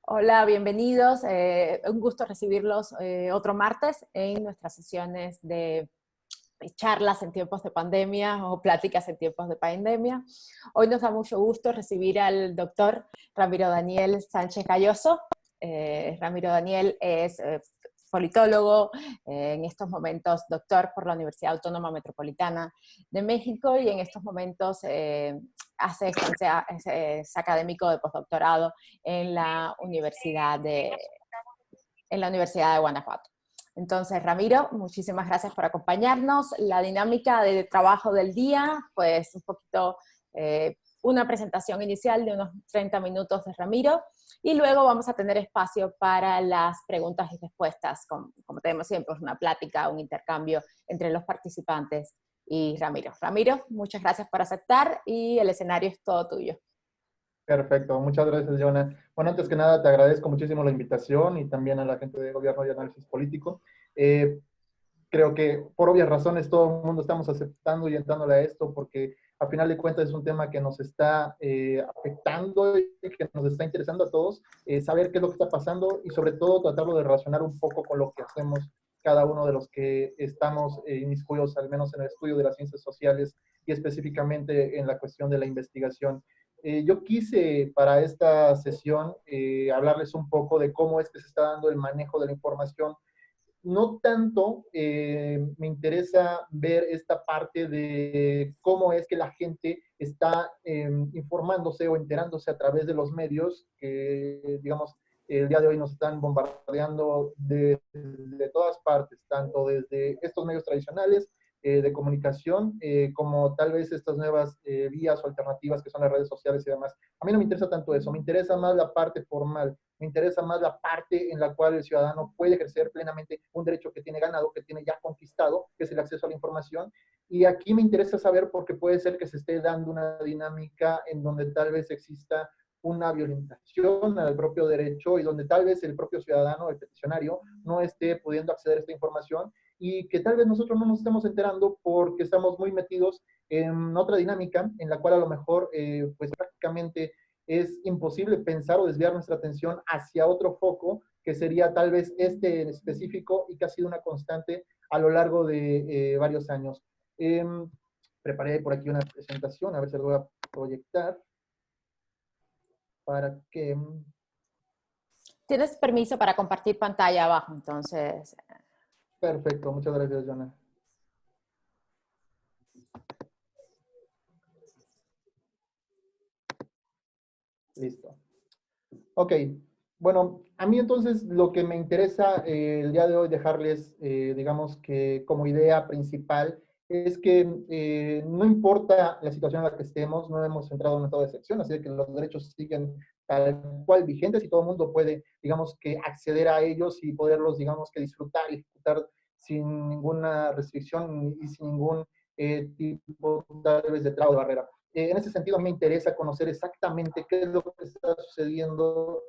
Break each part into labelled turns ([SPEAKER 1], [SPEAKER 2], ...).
[SPEAKER 1] Hola, bienvenidos. Un gusto recibirlos otro martes en nuestras sesiones de charlas en tiempos de pandemia o pláticas en tiempos de pandemia. Hoy nos da mucho gusto recibir al doctor Ramiro Daniel Sánchez Galloso. Ramiro Daniel es politólogo, en estos momentos doctor por la Universidad Autónoma Metropolitana de México y en estos momentos es académico de postdoctorado en la Universidad de Guanajuato. Entonces, Ramiro, muchísimas gracias por acompañarnos. La dinámica de trabajo del día, pues un poquito, una presentación inicial de unos 30 minutos de Ramiro, y luego vamos a tener espacio para las preguntas y respuestas, como tenemos siempre, una plática, un intercambio entre los participantes y Ramiro. Ramiro, muchas gracias por aceptar y el escenario es todo tuyo.
[SPEAKER 2] Perfecto, muchas gracias, Jonah. Bueno, antes que nada, te agradezco muchísimo la invitación y también a la gente de Gobierno y Análisis Político. Creo que por obvias razones todo el mundo estamos aceptando y entrándole a esto porque a final de cuentas es un tema que nos está afectando y que nos está interesando a todos, saber qué es lo que está pasando y sobre todo tratarlo de relacionar un poco con lo que hacemos cada uno de los que estamos inmiscuidos, al menos en el estudio de las ciencias sociales y específicamente en la cuestión de la investigación. Yo quise para esta sesión hablarles un poco de cómo es que se está dando el manejo de la información. No tanto me interesa ver esta parte de cómo es que la gente está informándose o enterándose a través de los medios que, digamos, el día de hoy nos están bombardeando de todas partes, tanto desde estos medios tradicionales de comunicación, como tal vez estas nuevas vías o alternativas que son las redes sociales y demás. A mí no me interesa tanto eso, me interesa más la parte formal, me interesa más la parte en la cual el ciudadano puede ejercer plenamente un derecho que tiene ganado, que tiene ya conquistado, que es el acceso a la información. Y aquí me interesa saber porque puede ser que se esté dando una dinámica en donde tal vez exista una violentación al propio derecho y donde tal vez el propio ciudadano, el peticionario, no esté pudiendo acceder a esta información y que tal vez nosotros no nos estemos enterando porque estamos muy metidos en otra dinámica en la cual a lo mejor pues prácticamente es imposible pensar o desviar nuestra atención hacia otro foco que sería tal vez este en específico y que ha sido una constante a lo largo de varios años. Preparé por aquí una presentación, a ver si lo voy a proyectar para que...
[SPEAKER 1] Tienes permiso para compartir pantalla abajo, entonces.
[SPEAKER 2] Perfecto, muchas gracias, Jonah. Listo. Ok, bueno, a mí entonces lo que me interesa el día de hoy dejarles, digamos que como idea principal, es que no importa la situación en la que estemos, no hemos entrado en un estado de excepción, así que los derechos siguen tal cual vigentes y todo el mundo puede, digamos que acceder a ellos y poderlos, digamos que disfrutar y ejecutar sin ninguna restricción y sin ningún tipo tal vez de traba de barrera. En ese sentido, me interesa conocer exactamente qué es lo que está sucediendo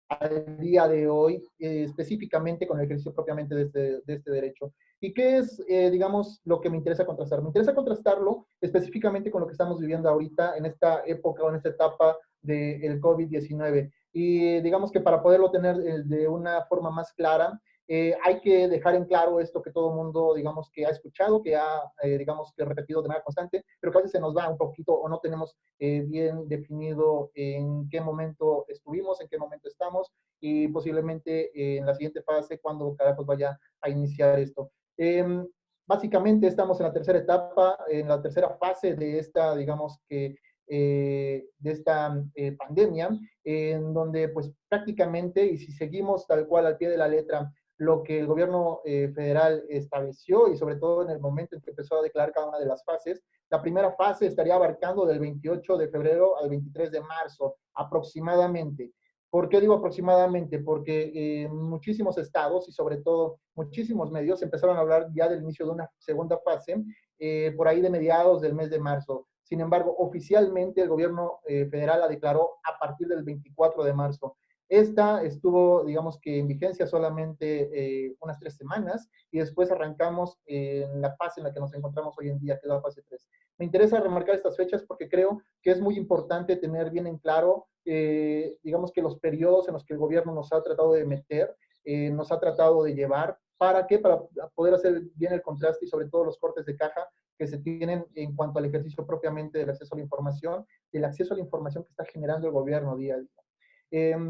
[SPEAKER 2] al día de hoy, específicamente con el ejercicio propiamente de este derecho. ¿Y qué es, digamos, lo que me interesa contrastar? Me interesa contrastarlo específicamente con lo que estamos viviendo ahorita en esta época o en esta etapa del COVID-19. Y digamos que para poderlo tener de una forma más clara, hay que dejar en claro esto que todo el mundo, digamos, que ha escuchado, que ha, digamos, que repetido de manera constante, pero que a veces se nos va un poquito o no tenemos bien definido en qué momento estuvimos, en qué momento estamos y posiblemente en la siguiente fase, cuando carajos vaya a iniciar esto. Básicamente estamos en la tercera etapa, en la tercera fase de esta, digamos que, de esta pandemia, en donde pues prácticamente, y si seguimos tal cual al pie de la letra, lo que el gobierno federal estableció y sobre todo en el momento en que empezó a declarar cada una de las fases, la primera fase estaría abarcando del 28 de febrero al 23 de marzo aproximadamente. ¿Por qué digo aproximadamente? Porque muchísimos estados y sobre todo muchísimos medios empezaron a hablar ya del inicio de una segunda fase por ahí de mediados del mes de marzo. Sin embargo, oficialmente el gobierno federal la declaró a partir del 24 de marzo. Esta estuvo, digamos que en vigencia solamente unas 3 semanas y después arrancamos en la fase en la que nos encontramos hoy en día, que es la fase 3. Me interesa remarcar estas fechas porque creo que es muy importante tener bien en claro, digamos que los periodos en los que el gobierno nos ha tratado de meter, nos ha tratado de llevar. ¿Para qué? Para poder hacer bien el contraste y sobre todo los cortes de caja que se tienen en cuanto al ejercicio propiamente del acceso a la información, del acceso a la información que está generando el gobierno día a día.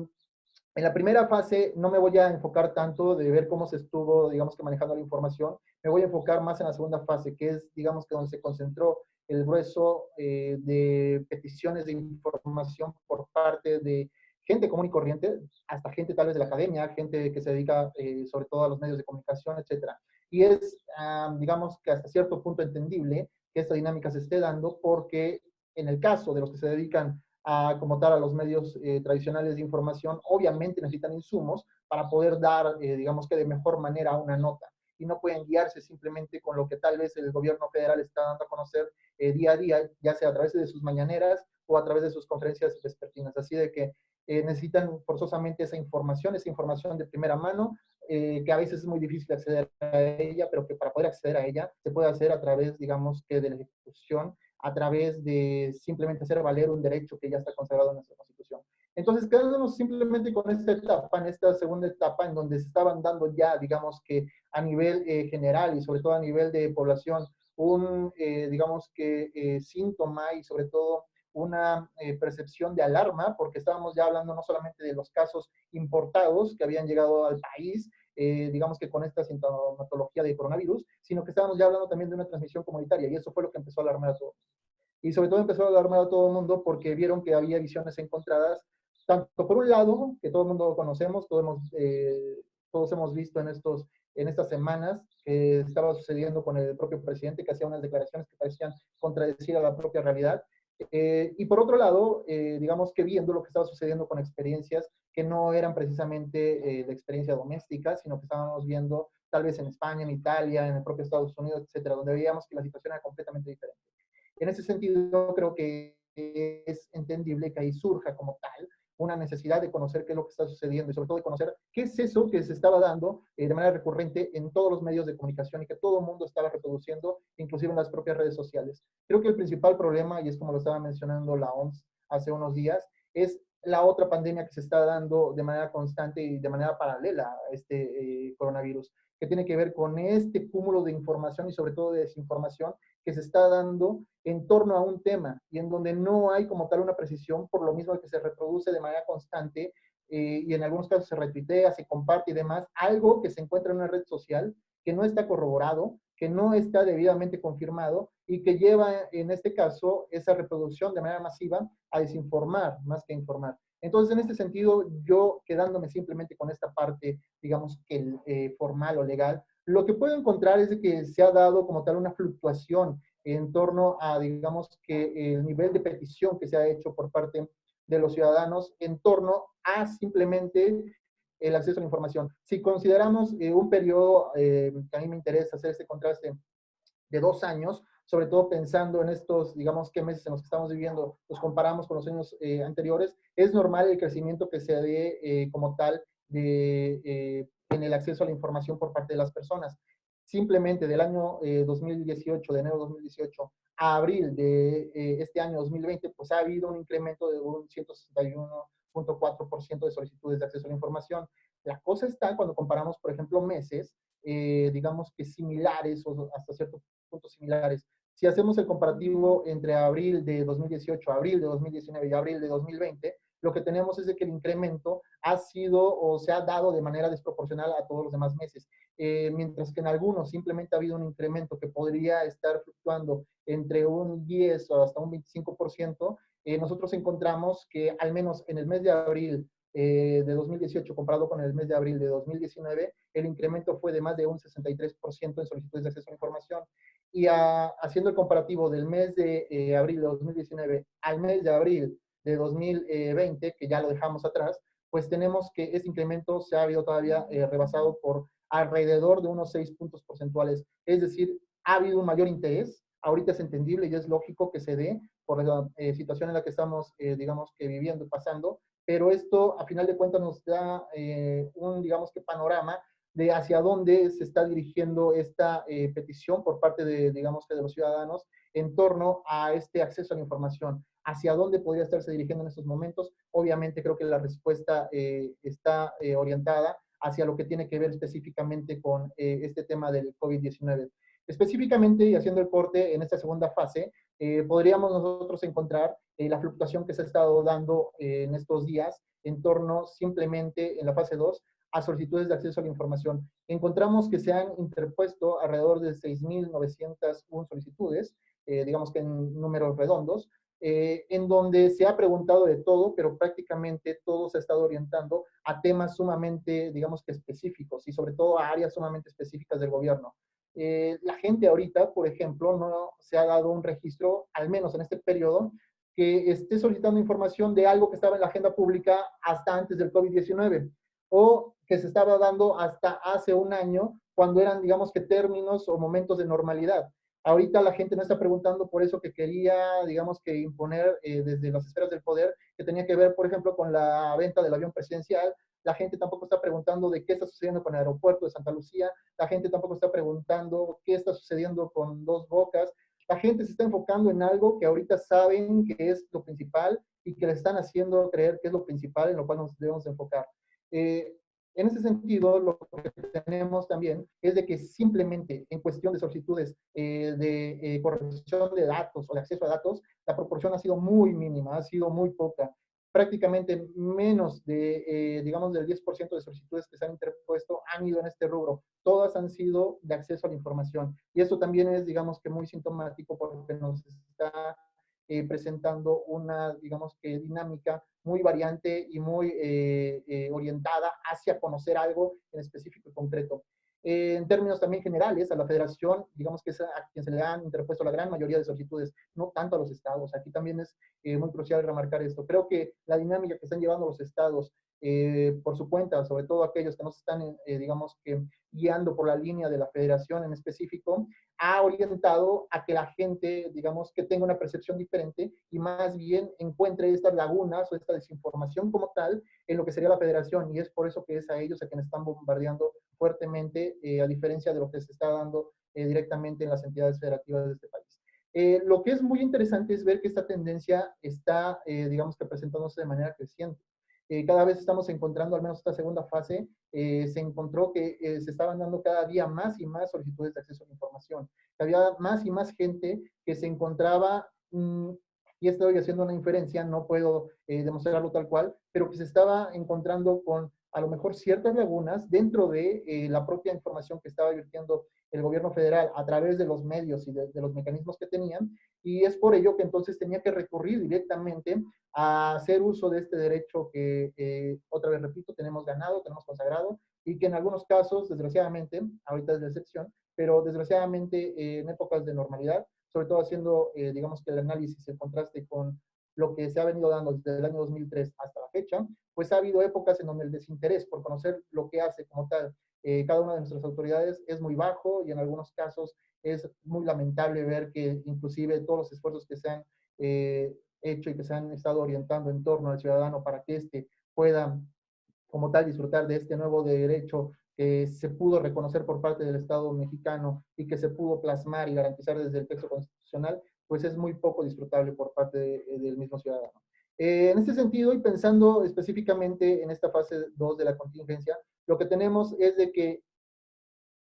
[SPEAKER 2] En la primera fase no me voy a enfocar tanto de ver cómo se estuvo, digamos que manejando la información, me voy a enfocar más en la segunda fase, que es, digamos que donde se concentró el grueso de peticiones de información por parte de gente común y corriente, hasta gente tal vez de la academia, gente que se dedica sobre todo a los medios de comunicación, etcétera. Y es, digamos que hasta cierto punto entendible que esta dinámica se esté dando porque en el caso de los que se dedican como tal a los medios tradicionales de información, obviamente necesitan insumos para poder dar, digamos que de mejor manera una nota. Y no pueden guiarse simplemente con lo que tal vez el gobierno federal está dando a conocer día a día, ya sea a través de sus mañaneras o a través de sus conferencias vespertinas. Así de que necesitan forzosamente esa información de primera mano, que a veces es muy difícil acceder a ella, pero que para poder acceder a ella se puede hacer a través, digamos, que de la ejecución, a través de simplemente hacer valer un derecho que ya está consagrado en nuestra Constitución. Entonces, quedándonos simplemente con esta etapa, en esta segunda etapa, en donde se estaban dando ya, digamos que a nivel general y sobre todo a nivel de población, digamos que síntoma y sobre todo una percepción de alarma, porque estábamos ya hablando no solamente de los casos importados que habían llegado al país, digamos que con esta sintomatología de coronavirus, sino que estábamos ya hablando también de una transmisión comunitaria, y eso fue lo que empezó a alarmar a todos. Y sobre todo empezó a alarmar a todo el mundo porque vieron que había visiones encontradas, tanto por un lado, que todo el mundo conocemos, todos hemos visto en estas semanas, que estaba sucediendo con el propio presidente, que hacía unas declaraciones que parecían contradecir a la propia realidad. Y por otro lado, digamos que viendo lo que estaba sucediendo con experiencias que no eran precisamente de experiencia doméstica, sino que estábamos viendo tal vez en España, en Italia, en el propio Estados Unidos, etcétera, donde veíamos que la situación era completamente diferente. En ese sentido, creo que es entendible que ahí surja como tal una necesidad de conocer qué es lo que está sucediendo y sobre todo de conocer qué es eso que se estaba dando de manera recurrente en todos los medios de comunicación y que todo el mundo estaba reproduciendo, inclusive en las propias redes sociales. Creo que el principal problema, y es como lo estaba mencionando la OMS hace unos días, es la otra pandemia que se está dando de manera constante y de manera paralela a este coronavirus, que tiene que ver con este cúmulo de información y sobre todo de desinformación que se está dando en torno a un tema y en donde no hay como tal una precisión, por lo mismo que se reproduce de manera constante y en algunos casos se retuitea, se comparte y demás, algo que se encuentra en una red social que no está corroborado, que no está debidamente confirmado y que lleva en este caso esa reproducción de manera masiva a desinformar más que informar. Entonces, en este sentido, yo quedándome simplemente con esta parte, digamos que formal o legal, lo que puedo encontrar es de que se ha dado como tal una fluctuación en torno a, digamos, que el nivel de petición que se ha hecho por parte de los ciudadanos en torno a simplemente el acceso a la información. Si consideramos un periodo que a mí me interesa hacer este contraste de 2 años, sobre todo pensando en estos, digamos, qué meses en los que estamos viviendo, los comparamos con los años anteriores, es normal el crecimiento que se dé como tal en el acceso a la información por parte de las personas. Simplemente del año 2018, de enero de 2018 a abril de este año 2020, pues ha habido un incremento de un 161.4% de solicitudes de acceso a la información. La cosa está cuando comparamos, por ejemplo, meses, digamos que similares o hasta cierto punto similares. Si hacemos el comparativo entre abril de 2018, abril de 2019 y abril de 2020, lo que tenemos es de que el incremento ha sido o se ha dado de manera desproporcional a todos los demás meses. Mientras que en algunos simplemente ha habido un incremento que podría estar fluctuando entre un 10 o hasta un 25%, nosotros encontramos que al menos en el mes de abril de 2018 comparado con el mes de abril de 2019, el incremento fue de más de un 63% en solicitudes de acceso a la información. Y haciendo el comparativo del mes de abril de 2019 al mes de abril de 2020, que ya lo dejamos atrás, pues tenemos que ese incremento se ha habido todavía rebasado por alrededor de unos 6 puntos porcentuales. Es decir, ha habido un mayor interés. Ahorita es entendible y es lógico que se dé por la situación en la que estamos, digamos que viviendo y pasando, pero esto a final de cuentas nos da un, digamos que panorama de hacia dónde se está dirigiendo esta petición por parte de, digamos que de los ciudadanos en torno a este acceso a la información. ¿Hacia dónde podría estarse dirigiendo en estos momentos? Obviamente creo que la respuesta está orientada hacia lo que tiene que ver específicamente con este tema del COVID-19. Específicamente, y haciendo el corte en esta segunda fase, podríamos nosotros encontrar la fluctuación que se ha estado dando en estos días en torno simplemente en la fase 2 a solicitudes de acceso a la información. Encontramos que se han interpuesto alrededor de 6.901 solicitudes, digamos que en números redondos, en donde se ha preguntado de todo, pero prácticamente todo se ha estado orientando a temas sumamente, digamos que específicos y sobre todo a áreas sumamente específicas del gobierno. La gente ahorita, por ejemplo, no se ha dado un registro, al menos en este periodo, que esté solicitando información de algo que estaba en la agenda pública hasta antes del COVID-19 o que se estaba dando hasta hace un año cuando eran, digamos que términos o momentos de normalidad. Ahorita la gente no está preguntando por eso que quería, digamos que imponer desde las esferas del poder, que tenía que ver, por ejemplo, con la venta del avión presidencial. La gente tampoco está preguntando de qué está sucediendo con el aeropuerto de Santa Lucía. La gente tampoco está preguntando qué está sucediendo con Dos Bocas. La gente se está enfocando en algo que ahorita saben que es lo principal y que le están haciendo creer que es lo principal en lo cual nos debemos enfocar. Eh, en ese sentido, lo que tenemos también es de que simplemente en cuestión de solicitudes de corrección de datos o de acceso a datos, la proporción ha sido muy mínima, ha sido muy poca. Prácticamente menos de, digamos, del 10% de solicitudes que se han interpuesto han ido en este rubro. Todas han sido de acceso a la información. Y esto también es, digamos, que muy sintomático porque nos está presentando una, digamos que dinámica muy variante y muy orientada hacia conocer algo en específico y concreto. En términos también generales, a la federación, digamos que es a quien se le han interpuesto la gran mayoría de solicitudes, no tanto a los estados. Aquí también es muy crucial remarcar esto. Creo que la dinámica que están llevando los estados por su cuenta, sobre todo aquellos que no se están, digamos que, guiando por la línea de la federación en específico, ha orientado a que la gente, digamos, que tenga una percepción diferente y más bien encuentre estas lagunas o esta desinformación como tal en lo que sería la federación. Y es por eso que es a ellos a quienes están bombardeando fuertemente, a diferencia de lo que se está dando directamente en las entidades federativas de este país. Lo que es muy interesante es ver que esta tendencia está, digamos que presentándose de manera creciente. Cada vez estamos encontrando, al menos esta segunda fase, se encontró que se estaban dando cada día más y más solicitudes de acceso a la información. Había más y más gente que se encontraba, y estoy haciendo una inferencia, no puedo demostrarlo tal cual, pero que se estaba encontrando con a lo mejor ciertas lagunas dentro de la propia información que estaba virtiendo el gobierno federal a través de los medios y de los mecanismos que tenían, y es por ello que entonces tenía que recurrir directamente a hacer uso de este derecho que, otra vez repito, tenemos ganado, tenemos consagrado, y que en algunos casos, desgraciadamente, ahorita es la excepción, pero desgraciadamente en épocas de normalidad, sobre todo haciendo, digamos que el análisis, el contraste con lo que se ha venido dando desde el año 2003 hasta la fecha, pues ha habido épocas en donde el desinterés por conocer lo que hace como tal cada una de nuestras autoridades es muy bajo y en algunos casos es muy lamentable ver que inclusive todos los esfuerzos que se han hecho y que se han estado orientando en torno al ciudadano para que éste pueda como tal disfrutar de este nuevo derecho que se pudo reconocer por parte del Estado mexicano y que se pudo plasmar y garantizar desde el texto constitucional, pues es muy poco disfrutable por parte del mismo ciudadano. En este sentido, y pensando específicamente en esta fase 2 de la contingencia, lo que tenemos es de que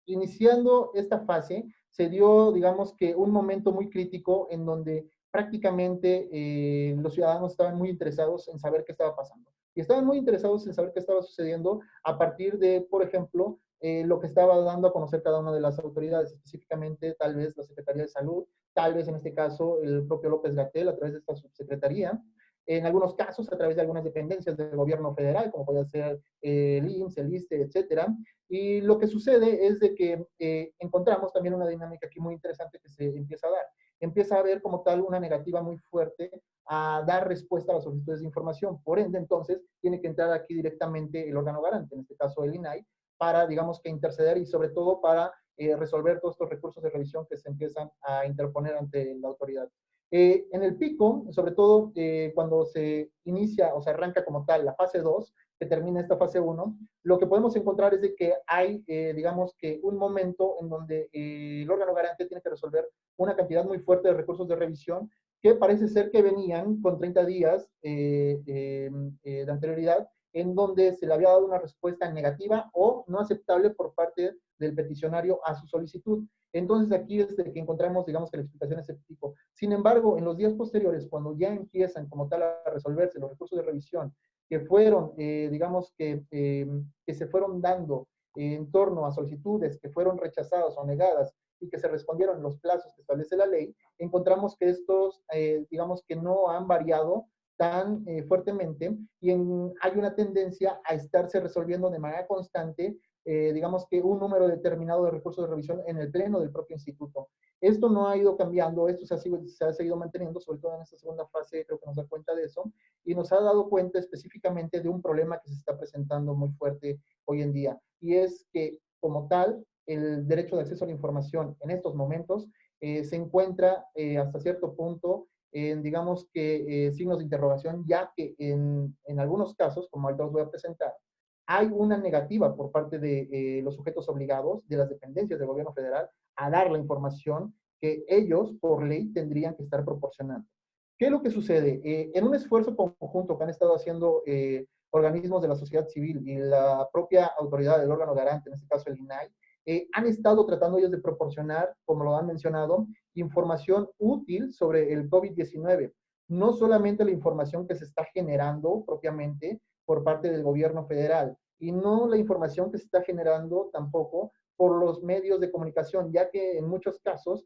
[SPEAKER 2] iniciando esta fase se dio, digamos que un momento muy crítico en donde prácticamente los ciudadanos estaban muy interesados en saber qué estaba pasando. Y estaban muy interesados en saber qué estaba sucediendo a partir de, por ejemplo, lo que estaba dando a conocer cada una de las autoridades, específicamente tal vez la Secretaría de Salud, tal vez en este caso el propio López Gatell a través de esta subsecretaría, en algunos casos a través de algunas dependencias del gobierno federal, como puede ser el IMSS, el ISSSTE, etcétera. Y lo que sucede es de que encontramos también una dinámica aquí muy interesante que se empieza a dar. Empieza a haber como tal una negativa muy fuerte a dar respuesta a las solicitudes de información. Por ende, entonces, tiene que entrar aquí directamente el órgano garante, en este caso el INAI, para, digamos que interceder y sobre todo para resolver todos estos recursos de revisión que se empiezan a interponer ante la autoridad. En el pico, sobre todo cuando se inicia o se arranca como tal la fase 2, que termina esta fase 1, lo que podemos encontrar es de que hay, digamos que un momento en donde el órgano garante tiene que resolver una cantidad muy fuerte de recursos de revisión que parece ser que venían con 30 días de anterioridad, en donde se le había dado una respuesta negativa o no aceptable por parte del peticionario a su solicitud. Entonces aquí es de que encontramos, digamos que la explicación es ese tipo. Sin embargo, en los días posteriores, cuando ya empiezan como tal a resolverse los recursos de revisión que fueron, digamos que se fueron dando en torno a solicitudes que fueron rechazadas o negadas y que se respondieron en los plazos que establece la ley, encontramos que estos, digamos que no han variado tan fuertemente y hay una tendencia a estarse resolviendo de manera constante, digamos que un número determinado de recursos de revisión en el pleno del propio instituto. Esto no ha ido cambiando, esto se ha seguido manteniendo, sobre todo en esta segunda fase, creo que nos da cuenta de eso, y nos ha dado cuenta específicamente de un problema que se está presentando muy fuerte hoy en día, y es que como tal, el derecho de acceso a la información en estos momentos se encuentra hasta cierto punto en, digamos que, signos de interrogación, ya que en algunos casos, como ahorita os voy a presentar, hay una negativa por parte de los sujetos obligados, de las dependencias del gobierno federal, a dar la información que ellos, por ley, tendrían que estar proporcionando. ¿Qué es lo que sucede? En un esfuerzo conjunto que han estado haciendo organismos de la sociedad civil y la propia autoridad del órgano garante, en este caso el INAI, han estado tratando ellos de proporcionar, como lo han mencionado, información útil sobre el COVID-19. No solamente la información que se está generando propiamente por parte del gobierno federal, y no la información que se está generando tampoco por los medios de comunicación, ya que en muchos casos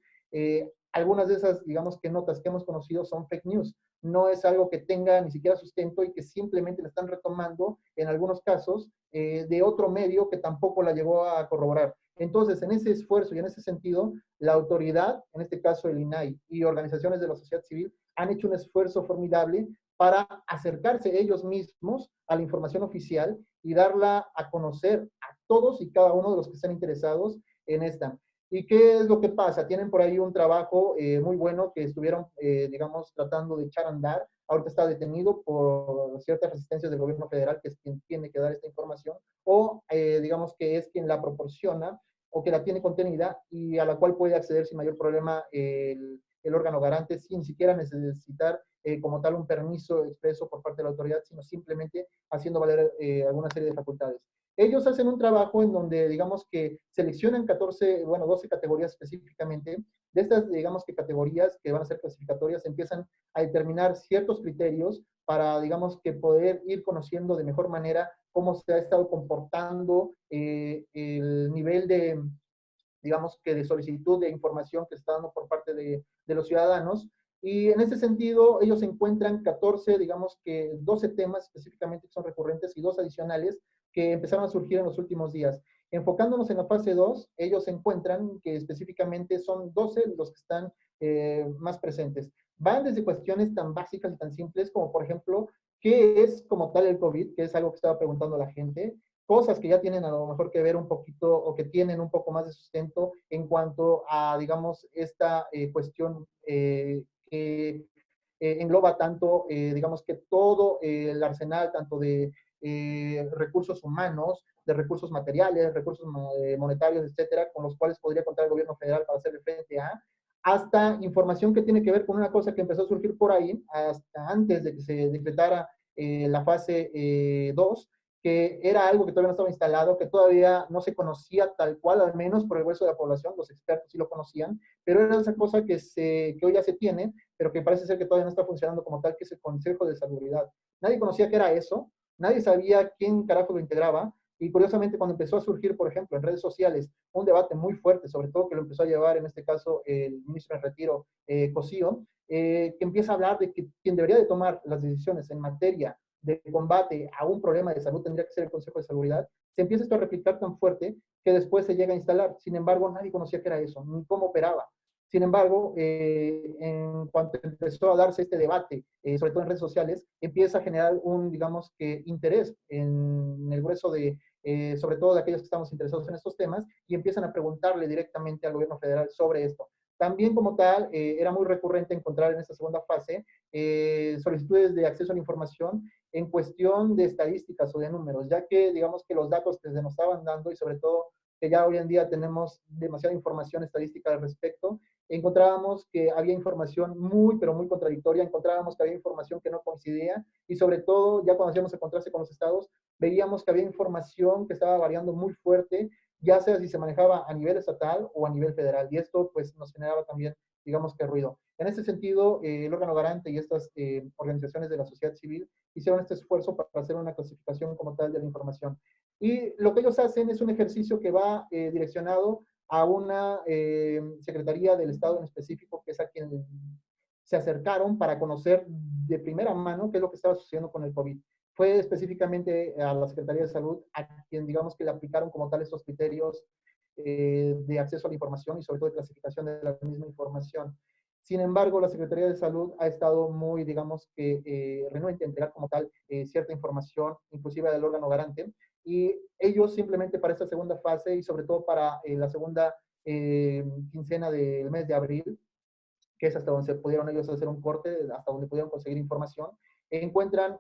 [SPEAKER 2] algunas de esas, digamos que notas que hemos conocido son fake news. No es algo que tenga ni siquiera sustento y que simplemente la están retomando en algunos casos de otro medio que tampoco la llegó a corroborar. Entonces, en ese esfuerzo y en ese sentido, la autoridad, en este caso el INAI y organizaciones de la sociedad civil, han hecho un esfuerzo formidable para acercarse ellos mismos a la información oficial y darla a conocer a todos y cada uno de los que están interesados en esta. ¿Y qué es lo que pasa? Tienen por ahí un trabajo muy bueno que estuvieron, digamos, tratando de echar a andar. Ahorita está detenido por ciertas resistencias del gobierno federal, que es quien tiene que dar esta información, o digamos que es quien la proporciona o que la tiene contenida y a la cual puede acceder sin mayor problema el órgano garante sin siquiera necesitar como tal un permiso expreso por parte de la autoridad, sino simplemente haciendo valer alguna serie de facultades. Ellos hacen un trabajo en donde, digamos que seleccionan 14, bueno, 12 categorías específicamente. De estas, digamos que categorías que van a ser clasificatorias, empiezan a determinar ciertos criterios para, digamos que poder ir conociendo de mejor manera cómo se ha estado comportando el nivel de, digamos que de solicitud de información que se está dando por parte de los ciudadanos. Y en ese sentido, ellos encuentran 14, digamos que 12 temas específicamente que son recurrentes y dos adicionales que empezaron a surgir en los últimos días. Enfocándonos en la fase 2, ellos encuentran que específicamente son 12 los que están más presentes. Van desde cuestiones tan básicas y tan simples como, por ejemplo, ¿qué es como tal el COVID? Que es algo que estaba preguntando la gente. Cosas que ya tienen a lo mejor que ver un poquito o que tienen un poco más de sustento en cuanto a, digamos, esta cuestión que engloba tanto, digamos que todo el arsenal, tanto de recursos humanos, de recursos materiales, recursos monetarios, etcétera, con los cuales podría contar el gobierno federal para hacerle frente a, hasta información que tiene que ver con una cosa que empezó a surgir por ahí, hasta antes de que se decretara la fase 2, que era algo que todavía no estaba instalado, que todavía no se conocía tal cual, al menos por el grueso de la población, los expertos sí lo conocían, pero era esa cosa que hoy ya se tiene, pero que parece ser que todavía no está funcionando como tal, que es el Consejo de Salubridad. Nadie conocía qué era eso, nadie sabía quién carajo lo integraba, y curiosamente cuando empezó a surgir, por ejemplo, en redes sociales, un debate muy fuerte, sobre todo que lo empezó a llevar en este caso el ministro en retiro, Cosío, que empieza a hablar de que quien debería de tomar las decisiones en materia de combate a un problema de salud tendría que ser el Consejo de Salubridad, se empieza esto a replicar tan fuerte que después se llega a instalar. Sin embargo, nadie conocía qué era eso, ni cómo operaba. Sin embargo, en cuanto empezó a darse este debate, sobre todo en redes sociales, empieza a generar un, digamos que, interés en el grueso de, sobre todo de aquellos que estamos interesados en estos temas, y empiezan a preguntarle directamente al gobierno federal sobre esto. También como tal, era muy recurrente encontrar en esta segunda fase solicitudes de acceso a la información en cuestión de estadísticas o de números, ya que digamos que los datos que se nos estaban dando y sobre todo que ya hoy en día tenemos demasiada información estadística al respecto, encontrábamos que había información muy, pero muy contradictoria, encontrábamos que había información que no coincidía y sobre todo, ya cuando hacíamos el contraste con los estados, veíamos que había información que estaba variando muy fuerte, ya sea si se manejaba a nivel estatal o a nivel federal, y esto pues nos generaba también, digamos que ruido. En ese sentido, el órgano garante y estas organizaciones de la sociedad civil hicieron este esfuerzo para hacer una clasificación como tal de la información. Y lo que ellos hacen es un ejercicio que va direccionado a una secretaría del Estado en específico, que es a quien se acercaron para conocer de primera mano qué es lo que estaba sucediendo con el COVID. Fue específicamente a la Secretaría de Salud a quien, digamos, que le aplicaron como tal estos criterios de acceso a la información y sobre todo de clasificación de la misma información. Sin embargo, la Secretaría de Salud ha estado muy, digamos, que renuente a entregar como tal cierta información, inclusive del órgano garante, y ellos simplemente para esta segunda fase y sobre todo para la segunda quincena del mes de abril, que es hasta donde se pudieron ellos hacer un corte, hasta donde pudieron conseguir información, encuentran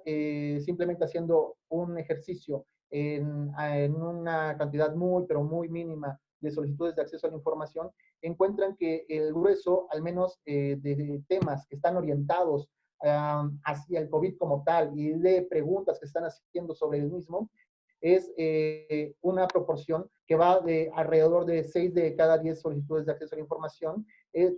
[SPEAKER 2] simplemente haciendo un ejercicio en una cantidad muy, pero muy mínima de solicitudes de acceso a la información, encuentran que el grueso, al menos de temas que están orientados hacia el COVID como tal y de preguntas que están haciendo sobre el mismo, es una proporción que va de alrededor de 6 de cada 10 solicitudes de acceso a la información.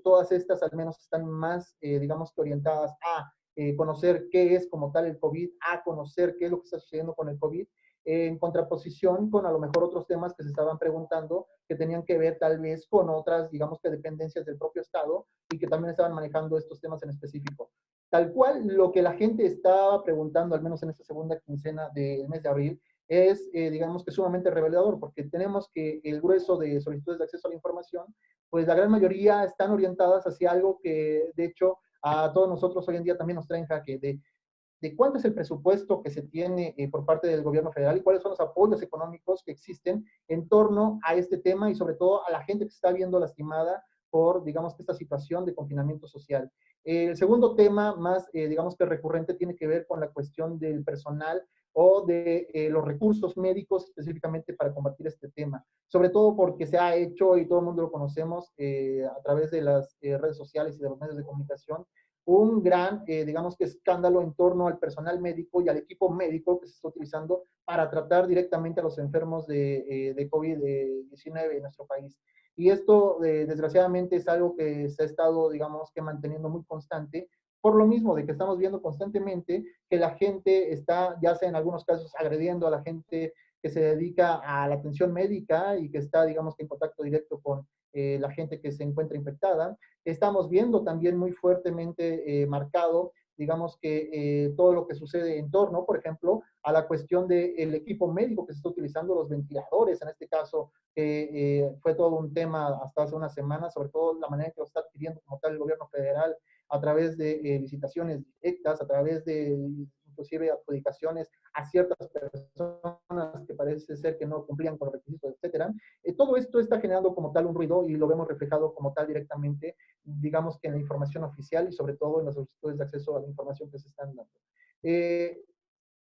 [SPEAKER 2] Todas estas al menos están más, digamos que orientadas a conocer qué es como tal el COVID, a conocer qué es lo que está sucediendo con el COVID, en contraposición con a lo mejor otros temas que se estaban preguntando que tenían que ver tal vez con otras, digamos que dependencias del propio Estado y que también estaban manejando estos temas en específico. Tal cual lo que la gente estaba preguntando, al menos en esta segunda quincena del mes de abril, es, digamos que sumamente revelador, porque tenemos que el grueso de solicitudes de acceso a la información, pues la gran mayoría están orientadas hacia algo que, de hecho, a todos nosotros hoy en día también nos traen jaque de cuánto es el presupuesto que se tiene por parte del gobierno federal y cuáles son los apoyos económicos que existen en torno a este tema y sobre todo a la gente que se está viendo lastimada por, digamos, que esta situación de confinamiento social. El segundo tema más, digamos que recurrente, tiene que ver con la cuestión del personal o de los recursos médicos específicamente para combatir este tema. Sobre todo porque se ha hecho, y todo el mundo lo conocemos, a través de las redes sociales y de los medios de comunicación, un gran, digamos que escándalo en torno al personal médico y al equipo médico que se está utilizando para tratar directamente a los enfermos de COVID-19 en nuestro país. Y esto, desgraciadamente, es algo que se ha estado, digamos, que manteniendo muy constante, por lo mismo de que estamos viendo constantemente que la gente está, ya sea en algunos casos, agrediendo a la gente que se dedica a la atención médica y que está, digamos, que en contacto directo con la gente que se encuentra infectada. Estamos viendo también muy fuertemente marcado, digamos que todo lo que sucede en torno, por ejemplo, a la cuestión del equipo médico que se está utilizando, los ventiladores, en este caso, fue todo un tema hasta hace unas semanas, sobre todo la manera en que lo está adquiriendo como tal el gobierno federal a través de licitaciones directas, a través de inclusive adjudicaciones a ciertas personas que parece ser que no cumplían con los requisitos, etcétera. Todo esto está generando como tal un ruido y lo vemos reflejado como tal directamente, digamos que en la información oficial y sobre todo en las solicitudes de acceso a la información que se están dando.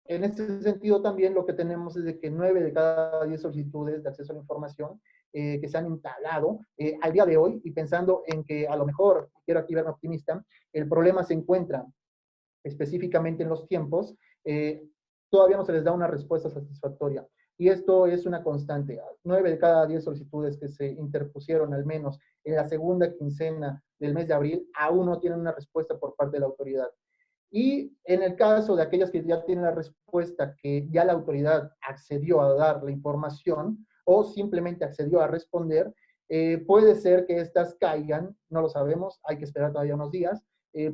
[SPEAKER 2] En este sentido también lo que tenemos es de que 9 de cada 10 solicitudes de acceso a la información que se han instalado al día de hoy y pensando en que a lo mejor, quiero aquí verme optimista, el problema se encuentra específicamente en los tiempos, todavía no se les da una respuesta satisfactoria. Y esto es una constante. 9 de cada 10 solicitudes que se interpusieron al menos en la segunda quincena del mes de abril aún no tienen una respuesta por parte de la autoridad. Y en el caso de aquellas que ya tienen la respuesta, que ya la autoridad accedió a dar la información o simplemente accedió a responder, puede ser que estas caigan, no lo sabemos, hay que esperar todavía unos días,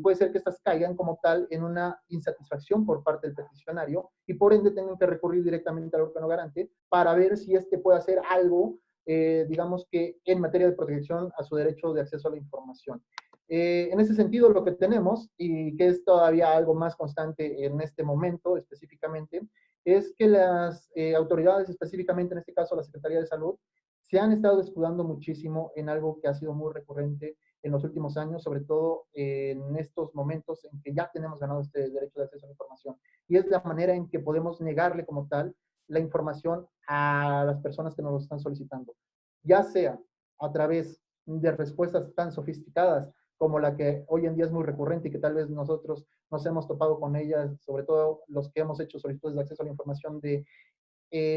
[SPEAKER 2] puede ser que estas caigan como tal en una insatisfacción por parte del peticionario y por ende tengan que recurrir directamente al órgano garante para ver si este puede hacer algo, digamos que en materia de protección a su derecho de acceso a la información. En ese sentido, lo que tenemos, y que es todavía algo más constante en este momento específicamente, es que las autoridades, específicamente en este caso la Secretaría de Salud, se han estado escudando muchísimo en algo que ha sido muy recurrente en los últimos años, sobre todo en estos momentos en que ya tenemos ganado este derecho de acceso a la información. Y es la manera en que podemos negarle como tal la información a las personas que nos lo están solicitando, ya sea a través de respuestas tan sofisticadas como la que hoy en día es muy recurrente y que tal vez nosotros nos hemos topado con ella, sobre todo los que hemos hecho solicitudes de acceso a la información de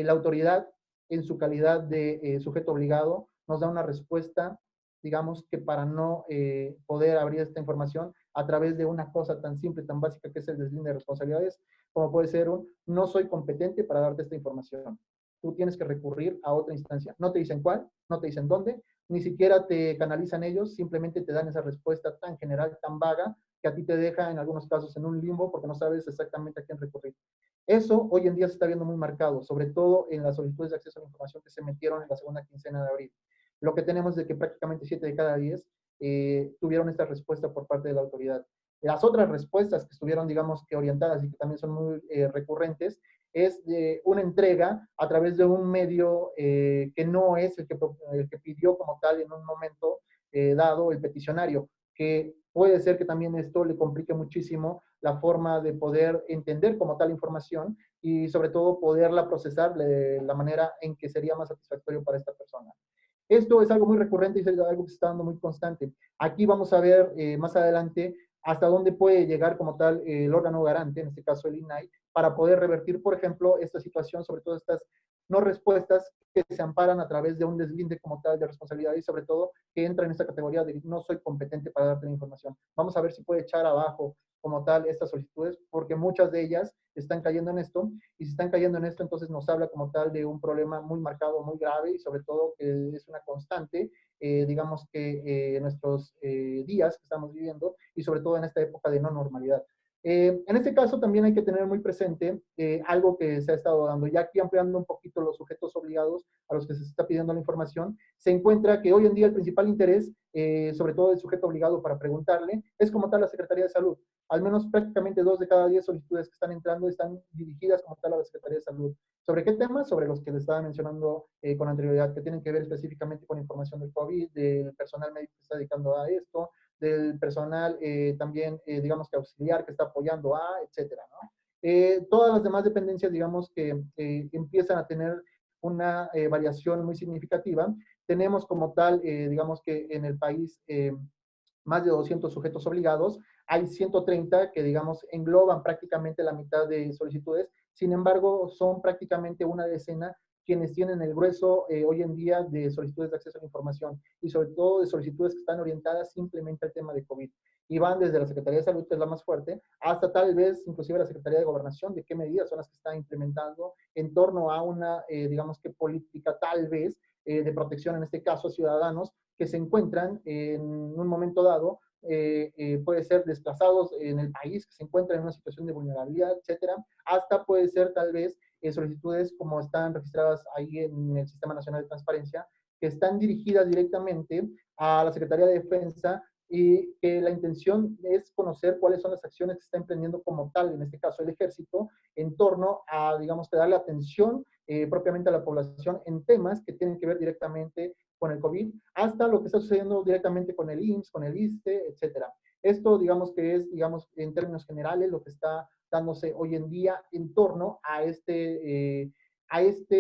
[SPEAKER 2] la autoridad en su calidad de sujeto obligado nos da una respuesta, digamos que para no poder abrir esta información a través de una cosa tan simple, tan básica que es el deslinde de responsabilidades, como puede ser un no soy competente para darte esta información. Tú tienes que recurrir a otra instancia. No te dicen cuál, no te dicen dónde, ni siquiera te canalizan ellos, simplemente te dan esa respuesta tan general, tan vaga, que a ti te deja en algunos casos en un limbo porque no sabes exactamente a quién recurrir. Eso hoy en día se está viendo muy marcado, sobre todo en las solicitudes de acceso a la información que se metieron en la segunda quincena de abril. Lo que tenemos es de que prácticamente 7 de cada 10 tuvieron esta respuesta por parte de la autoridad. Las otras respuestas que estuvieron, digamos, que orientadas y que también son muy recurrentes, es una entrega a través de un medio que no es el que pidió como tal en un momento dado el peticionario, que puede ser que también esto le complique muchísimo la forma de poder entender como tal información y sobre todo poderla procesar de la manera en que sería más satisfactorio para esta persona. Esto es algo muy recurrente y es algo que se está dando muy constante. Aquí vamos a ver más adelante hasta dónde puede llegar como tal el órgano garante, en este caso el INAI, para poder revertir, por ejemplo, esta situación, sobre todo estas no respuestas que se amparan a través de un deslinde como tal de responsabilidad y sobre todo que entra en esta categoría de no soy competente para darte la información. Vamos a ver si puede echar abajo como tal estas solicitudes, porque muchas de ellas están cayendo en esto, y si están cayendo en esto, entonces nos habla como tal de un problema muy marcado, muy grave, y sobre todo que es una constante, digamos que en nuestros días que estamos viviendo, y sobre todo en esta época de no normalidad. En este caso también hay que tener muy presente algo que se ha estado dando, ya aquí ampliando un poquito los sujetos obligados a los que se está pidiendo la información, se encuentra que hoy en día el principal interés, sobre todo del sujeto obligado para preguntarle, es como tal la Secretaría de Salud. Al menos prácticamente 2 de cada 10 solicitudes que están entrando están dirigidas como tal a la Secretaría de Salud. ¿Sobre qué temas? Sobre los que les estaba mencionando con anterioridad, que tienen que ver específicamente con información del COVID, del personal médico que está dedicando a esto, del personal también, digamos que auxiliar que está apoyando a, etcétera, ¿no? Todas las demás dependencias, digamos que empiezan a tener una variación muy significativa. Tenemos como tal, digamos que en el país, más de 200 sujetos obligados, hay 130 que, digamos, engloban prácticamente la mitad de solicitudes, sin embargo, son prácticamente una decena quienes tienen el grueso hoy en día de solicitudes de acceso a la información y sobre todo de solicitudes que están orientadas simplemente al tema de COVID. Y van desde la Secretaría de Salud, que es la más fuerte, hasta tal vez inclusive la Secretaría de Gobernación, de qué medidas son las que está implementando en torno a una, digamos que política tal vez de protección, en este caso a ciudadanos que se encuentran en un momento dado, puede ser desplazados en el país, que se encuentran en una situación de vulnerabilidad, etcétera, hasta puede ser tal vez solicitudes como están registradas ahí en el Sistema Nacional de Transparencia, que están dirigidas directamente a la Secretaría de Defensa y que la intención es conocer cuáles son las acciones que está emprendiendo como tal, en este caso el ejército, en torno a, digamos, que darle atención propiamente a la población en temas que tienen que ver directamente con el COVID, hasta lo que está sucediendo directamente con el IMSS, con el ISSSTE, etcétera. Esto, digamos que es, digamos, en términos generales, lo que está dándose hoy en día en torno a este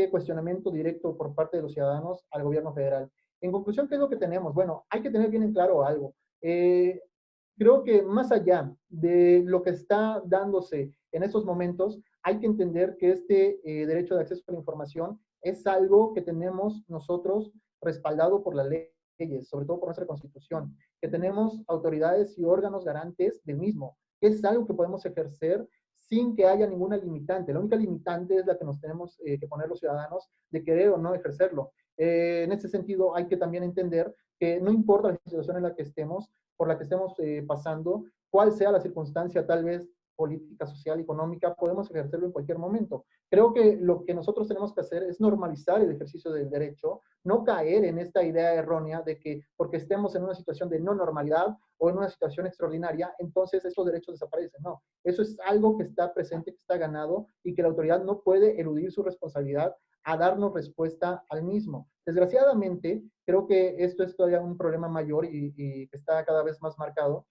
[SPEAKER 2] cuestionamiento directo por parte de los ciudadanos al gobierno federal. En conclusión, ¿qué es lo que tenemos? Bueno, hay que tener bien en claro algo. Creo que más allá de lo que está dándose en estos momentos, hay que entender que este derecho de acceso a la información es algo que tenemos nosotros respaldado por las leyes, sobre todo por nuestra Constitución, que tenemos autoridades y órganos garantes del mismo. Es algo que podemos ejercer sin que haya ninguna limitante. La única limitante es la que nos tenemos que poner los ciudadanos de querer o no ejercerlo. En ese sentido, hay que también entender que no importa la situación en la que estemos, por la que estemos pasando, cuál sea la circunstancia tal vez política, social, económica, podemos ejercerlo en cualquier momento. Creo que lo que nosotros tenemos que hacer es normalizar el ejercicio del derecho, no caer en esta idea errónea de que porque estemos en una situación de no normalidad o en una situación extraordinaria, entonces estos derechos desaparecen. No, eso es algo que está presente, que está ganado y que la autoridad no puede eludir su responsabilidad a darnos respuesta al mismo. Desgraciadamente, creo que esto es todavía un problema mayor y que está cada vez más marcado.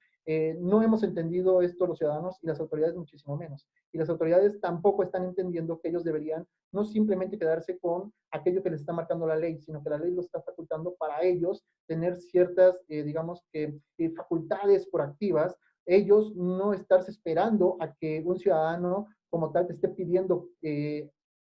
[SPEAKER 2] No hemos entendido esto los ciudadanos y las autoridades muchísimo menos. Y las autoridades tampoco están entendiendo que ellos deberían no simplemente quedarse con aquello que les está marcando la ley, sino que la ley lo está facultando para ellos tener ciertas, digamos que, facultades proactivas, ellos no estarse esperando a que un ciudadano como tal te esté pidiendo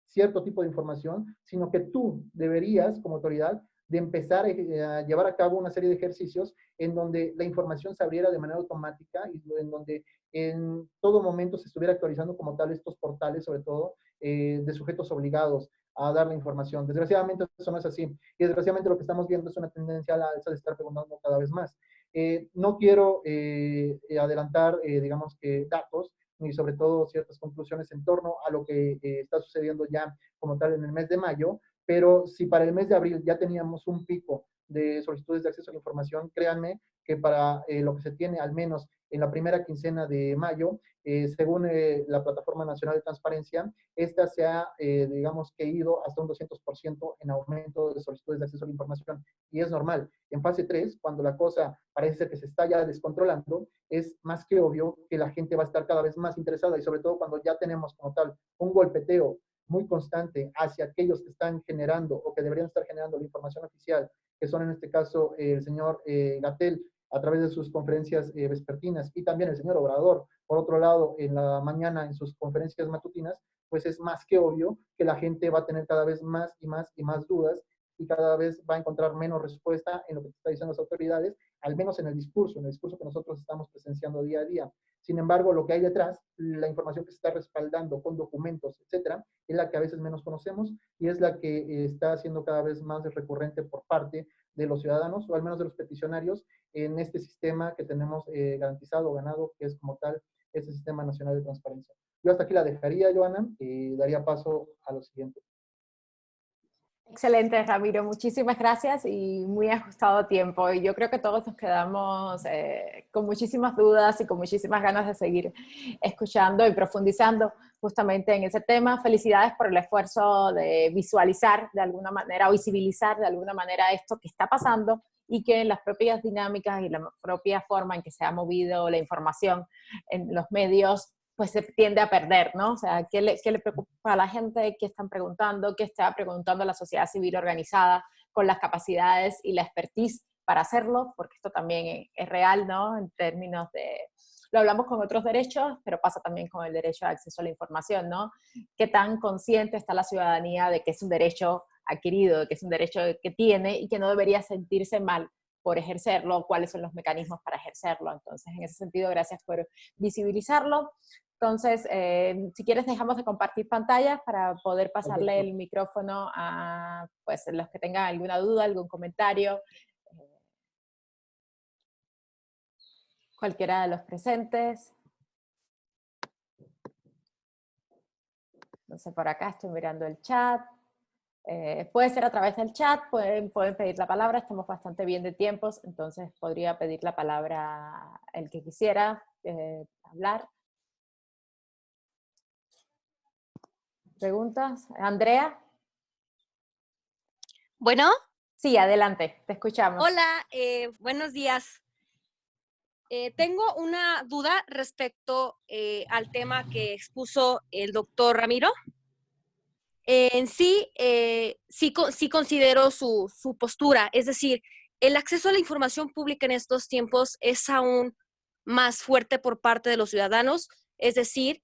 [SPEAKER 2] cierto tipo de información, sino que tú deberías, como autoridad, de empezar a llevar a cabo una serie de ejercicios en donde la información se abriera de manera automática y en donde en todo momento se estuviera actualizando como tal estos portales, sobre todo de sujetos obligados a dar la información. Desgraciadamente eso no es así. Y desgraciadamente lo que estamos viendo es una tendencia a la alza de estar preguntando cada vez más. No quiero adelantar, digamos que datos, ni sobre todo ciertas conclusiones en torno a lo que está sucediendo ya como tal en el mes de mayo, pero si para el mes de abril ya teníamos un pico de solicitudes de acceso a la información, créanme que para lo que se tiene al menos en la primera quincena de mayo, según la Plataforma Nacional de Transparencia, esta se ha, digamos que ido hasta un 200% en aumento de solicitudes de acceso a la información. Y es normal. En fase 3, cuando la cosa parece que se está ya descontrolando, es más que obvio que la gente va a estar cada vez más interesada y sobre todo cuando ya tenemos como tal un golpeteo muy constante hacia aquellos que están generando o que deberían estar generando la información oficial, que son en este caso el señor Gatell a través de sus conferencias vespertinas y también el señor Obrador, por otro lado, en la mañana en sus conferencias matutinas, pues es más que obvio que la gente va a tener cada vez más y más y más dudas y cada vez va a encontrar menos respuesta en lo que están diciendo las autoridades, al menos en el discurso que nosotros estamos presenciando día a día. Sin embargo, lo que hay detrás, la información que se está respaldando con documentos, etcétera, es la que a veces menos conocemos y es la que está siendo cada vez más recurrente por parte de los ciudadanos o al menos de los peticionarios en este sistema que tenemos garantizado o ganado, que es como tal este Sistema Nacional de Transparencia. Yo hasta aquí la dejaría, Joana, y daría paso a lo siguiente.
[SPEAKER 1] Excelente, Ramiro. Muchísimas gracias y muy ajustado tiempo. Y yo creo que todos nos quedamos con muchísimas dudas y con muchísimas ganas de seguir escuchando y profundizando justamente en ese tema. Felicidades por el esfuerzo de visualizar de alguna manera, o visibilizar de alguna manera esto que está pasando y que en las propias dinámicas y la propia forma en que se ha movido la información en los medios pues se tiende a perder, ¿no? O sea, ¿qué le preocupa a la gente? ¿Qué están preguntando? ¿Qué está preguntando la sociedad civil organizada con las capacidades y la expertise para hacerlo? Porque esto también es real, ¿no? En términos de... Lo hablamos con otros derechos, pero pasa también con el derecho de acceso a la información, ¿no? ¿Qué tan consciente está la ciudadanía de que es un derecho adquirido, de que es un derecho que tiene y que no debería sentirse mal por ejercerlo? ¿Cuáles son los mecanismos para ejercerlo? Entonces, en ese sentido, gracias por visibilizarlo. Entonces, si quieres dejamos de compartir pantallas para poder pasarle el micrófono a pues, los que tengan alguna duda, algún comentario, cualquiera de los presentes. Entonces, por acá estoy mirando el chat. Puede ser a través del chat, pueden pedir la palabra, estamos bastante bien de tiempos, entonces podría pedir la palabra el que quisiera hablar. ¿Preguntas? ¿Andrea?
[SPEAKER 3] Bueno.
[SPEAKER 1] Sí, adelante, te escuchamos.
[SPEAKER 3] Hola, buenos días. Tengo una duda respecto al tema que expuso el doctor Ramiro. En sí, sí considero su postura, es decir, el acceso a la información pública en estos tiempos es aún más fuerte por parte de los ciudadanos, es decir,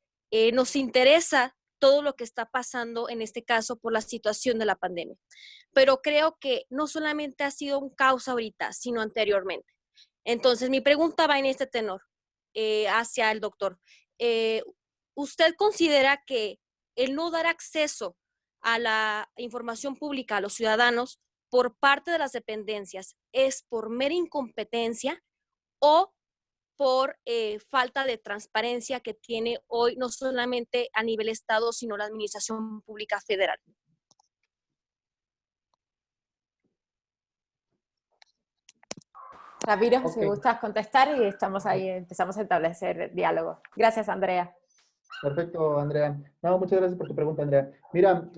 [SPEAKER 3] nos interesa todo lo que está pasando en este caso por la situación de la pandemia. Pero creo que no solamente ha sido un caos ahorita, sino anteriormente. Entonces, mi pregunta va en este tenor hacia el doctor. ¿Usted considera que el no dar acceso a la información pública a los ciudadanos por parte de las dependencias es por mera incompetencia o por falta de transparencia que tiene hoy no solamente a nivel Estado, sino la Administración Pública Federal?
[SPEAKER 1] Ramiro, si gustas contestar y estamos ahí, empezamos a establecer diálogo. Gracias, Andrea.
[SPEAKER 2] Perfecto, Andrea. No, muchas gracias por tu pregunta, Andrea. Mira,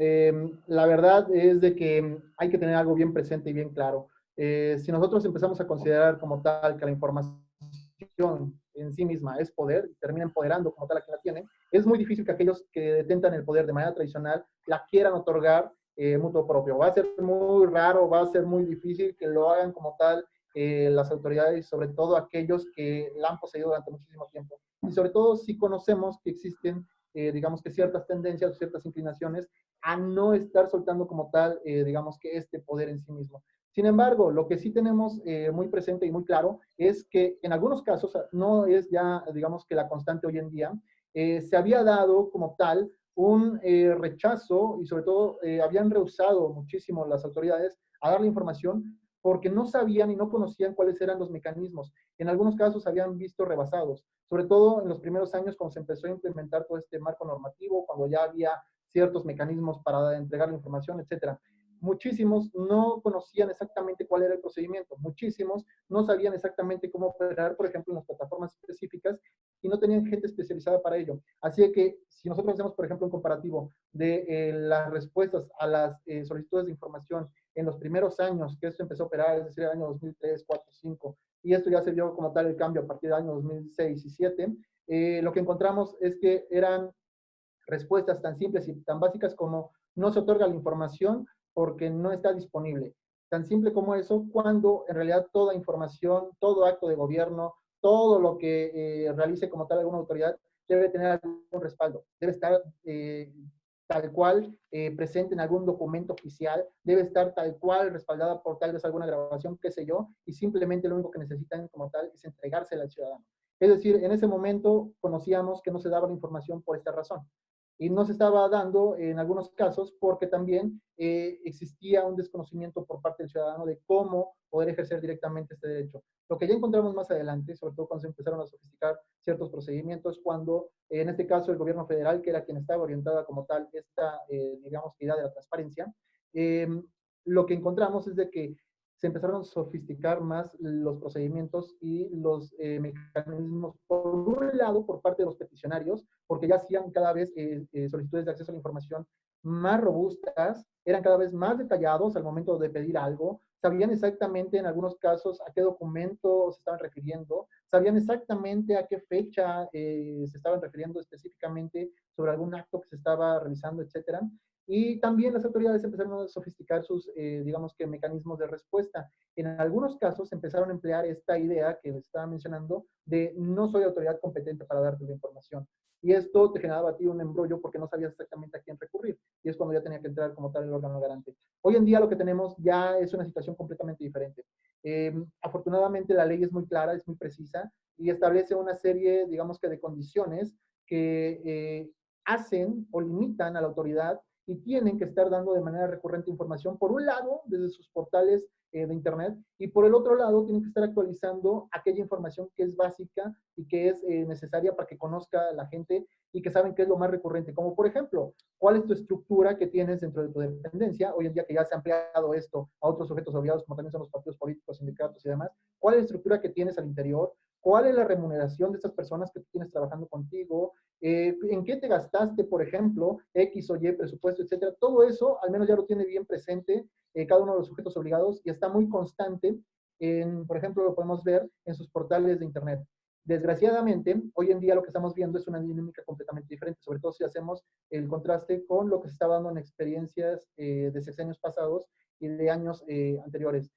[SPEAKER 2] la verdad es de que hay que tener algo bien presente y bien claro. Si nosotros empezamos a considerar como tal que la información en sí misma es poder, termina empoderando como tal a quien la tiene, es muy difícil que aquellos que detentan el poder de manera tradicional la quieran otorgar mutuo propio. Va a ser muy raro, va a ser muy difícil que lo hagan como tal las autoridades, sobre todo aquellos que la han poseído durante muchísimo tiempo. Y sobre todo si conocemos que existen, digamos que ciertas tendencias o ciertas inclinaciones a no estar soltando como tal, digamos que este poder en sí mismo. Sin embargo, lo que sí tenemos muy presente y muy claro es que en algunos casos, no es ya, digamos que la constante hoy en día, se había dado como tal un rechazo y sobre todo habían rehusado muchísimo las autoridades a dar la información porque no sabían y no conocían cuáles eran los mecanismos. En algunos casos habían visto rebasados, sobre todo en los primeros años cuando se empezó a implementar todo este marco normativo, cuando ya había ciertos mecanismos para entregar la información, etcétera. Muchísimos no conocían exactamente cuál era el procedimiento, muchísimos no sabían exactamente cómo operar, por ejemplo, en las plataformas específicas y no tenían gente especializada para ello. Así que si nosotros hacemos, por ejemplo, un comparativo de las respuestas a las solicitudes de información en los primeros años que esto empezó a operar, es decir, el año 2003, 4, 5, y esto ya se vio como tal el cambio a partir del año 2006 y 2007, lo que encontramos es que eran respuestas tan simples y tan básicas como no se otorga la información porque no está disponible. Tan simple como eso, cuando en realidad toda información, todo acto de gobierno, todo lo que realice como tal alguna autoridad debe tener algún respaldo, debe estar tal cual presente en algún documento oficial, debe estar tal cual respaldada por tal vez alguna grabación, qué sé yo, y simplemente lo único que necesitan como tal es entregársela al ciudadano. Es decir, en ese momento conocíamos que no se daba la información por esta razón. Y no se estaba dando en algunos casos porque también existía un desconocimiento por parte del ciudadano de cómo poder ejercer directamente este derecho. Lo que ya encontramos más adelante, sobre todo cuando se empezaron a sofisticar ciertos procedimientos, cuando en este caso el gobierno federal, que era quien estaba orientada como tal esta, digamos, idea de la transparencia, eh, lo que encontramos es de que se empezaron a sofisticar más los procedimientos y los mecanismos, por un lado, por parte de los peticionarios, porque ya hacían cada vez solicitudes de acceso a la información más robustas, eran cada vez más detallados al momento de pedir algo, sabían exactamente en algunos casos a qué documento se estaban refiriendo, sabían exactamente a qué fecha se estaban refiriendo específicamente sobre algún acto que se estaba realizando, etcétera. Y también las autoridades empezaron a sofisticar sus, digamos que, mecanismos de respuesta. En algunos casos empezaron a emplear esta idea que les estaba mencionando de no soy autoridad competente para darte la información. Y esto te generaba a ti un embrollo porque no sabías exactamente a quién recurrir. Y es cuando ya tenía que entrar como tal el órgano garante. Hoy en día lo que tenemos ya es una situación completamente diferente. Afortunadamente la ley es muy clara, es muy precisa y establece una serie, digamos que, de condiciones que hacen o limitan a la autoridad y tienen que estar dando de manera recurrente información, por un lado, desde sus portales de Internet, y por el otro lado, tienen que estar actualizando aquella información que es básica y que es necesaria para que conozca la gente y que saben qué es lo más recurrente, como por ejemplo, cuál es tu estructura que tienes dentro de tu dependencia, hoy en día que ya se ha ampliado esto a otros sujetos obligados, como también son los partidos políticos, sindicatos y demás, cuál es la estructura que tienes al interior, cuál es la remuneración de estas personas que tú tienes trabajando contigo, en qué te gastaste, por ejemplo, X o Y presupuesto, etcétera. Todo eso al menos ya lo tiene bien presente cada uno de los sujetos obligados y está muy constante por ejemplo, lo podemos ver en sus portales de Internet. Desgraciadamente, hoy en día lo que estamos viendo es una dinámica completamente diferente, sobre todo si hacemos el contraste con lo que se estaba dando en experiencias de sexenios pasados y de años anteriores.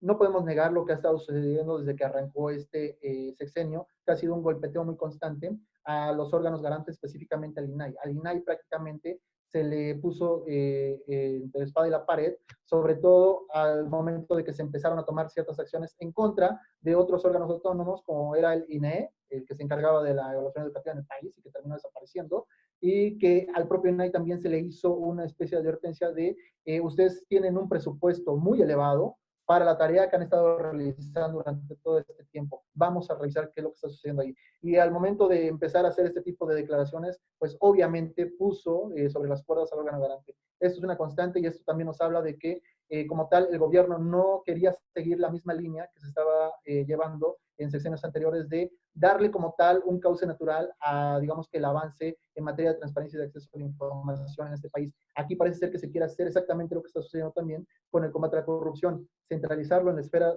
[SPEAKER 2] No podemos negar lo que ha estado sucediendo desde que arrancó este sexenio, que ha sido un golpeteo muy constante a los órganos garantes, específicamente al INAI. Al INAI prácticamente se le puso entre la espada y la pared, sobre todo al momento de que se empezaron a tomar ciertas acciones en contra de otros órganos autónomos, como era el INE, el que se encargaba de la evaluación educativa en el país y que terminó desapareciendo, y que al propio INAI también se le hizo una especie de advertencia de ustedes tienen un presupuesto muy elevado, para la tarea que han estado realizando durante todo este tiempo. Vamos a revisar qué es lo que está sucediendo ahí. Y al momento de empezar a hacer este tipo de declaraciones, pues obviamente puso sobre las cuerdas al órgano garante. Esto es una constante y esto también nos habla de que como tal el gobierno no quería seguir la misma línea que se estaba llevando en secciones anteriores, de darle como tal un cauce natural a, digamos, que el avance en materia de transparencia y de acceso a la información en este país. Aquí parece ser que se quiere hacer exactamente lo que está sucediendo también con el combate a la corrupción, centralizarlo en la esfera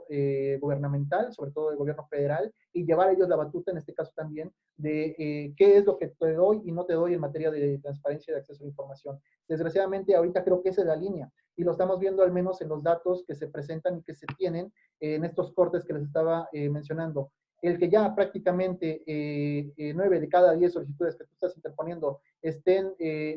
[SPEAKER 2] gubernamental, sobre todo del gobierno federal, y llevar a ellos la batuta, en este caso también, de qué es lo que te doy y no te doy en materia de transparencia y de acceso a la información. Desgraciadamente, ahorita creo que esa es la línea, y lo estamos viendo al menos en los datos que se presentan y que se tienen en estos cortes que les estaba mencionando. El que ya prácticamente 9 de cada 10 solicitudes que tú estás interponiendo estén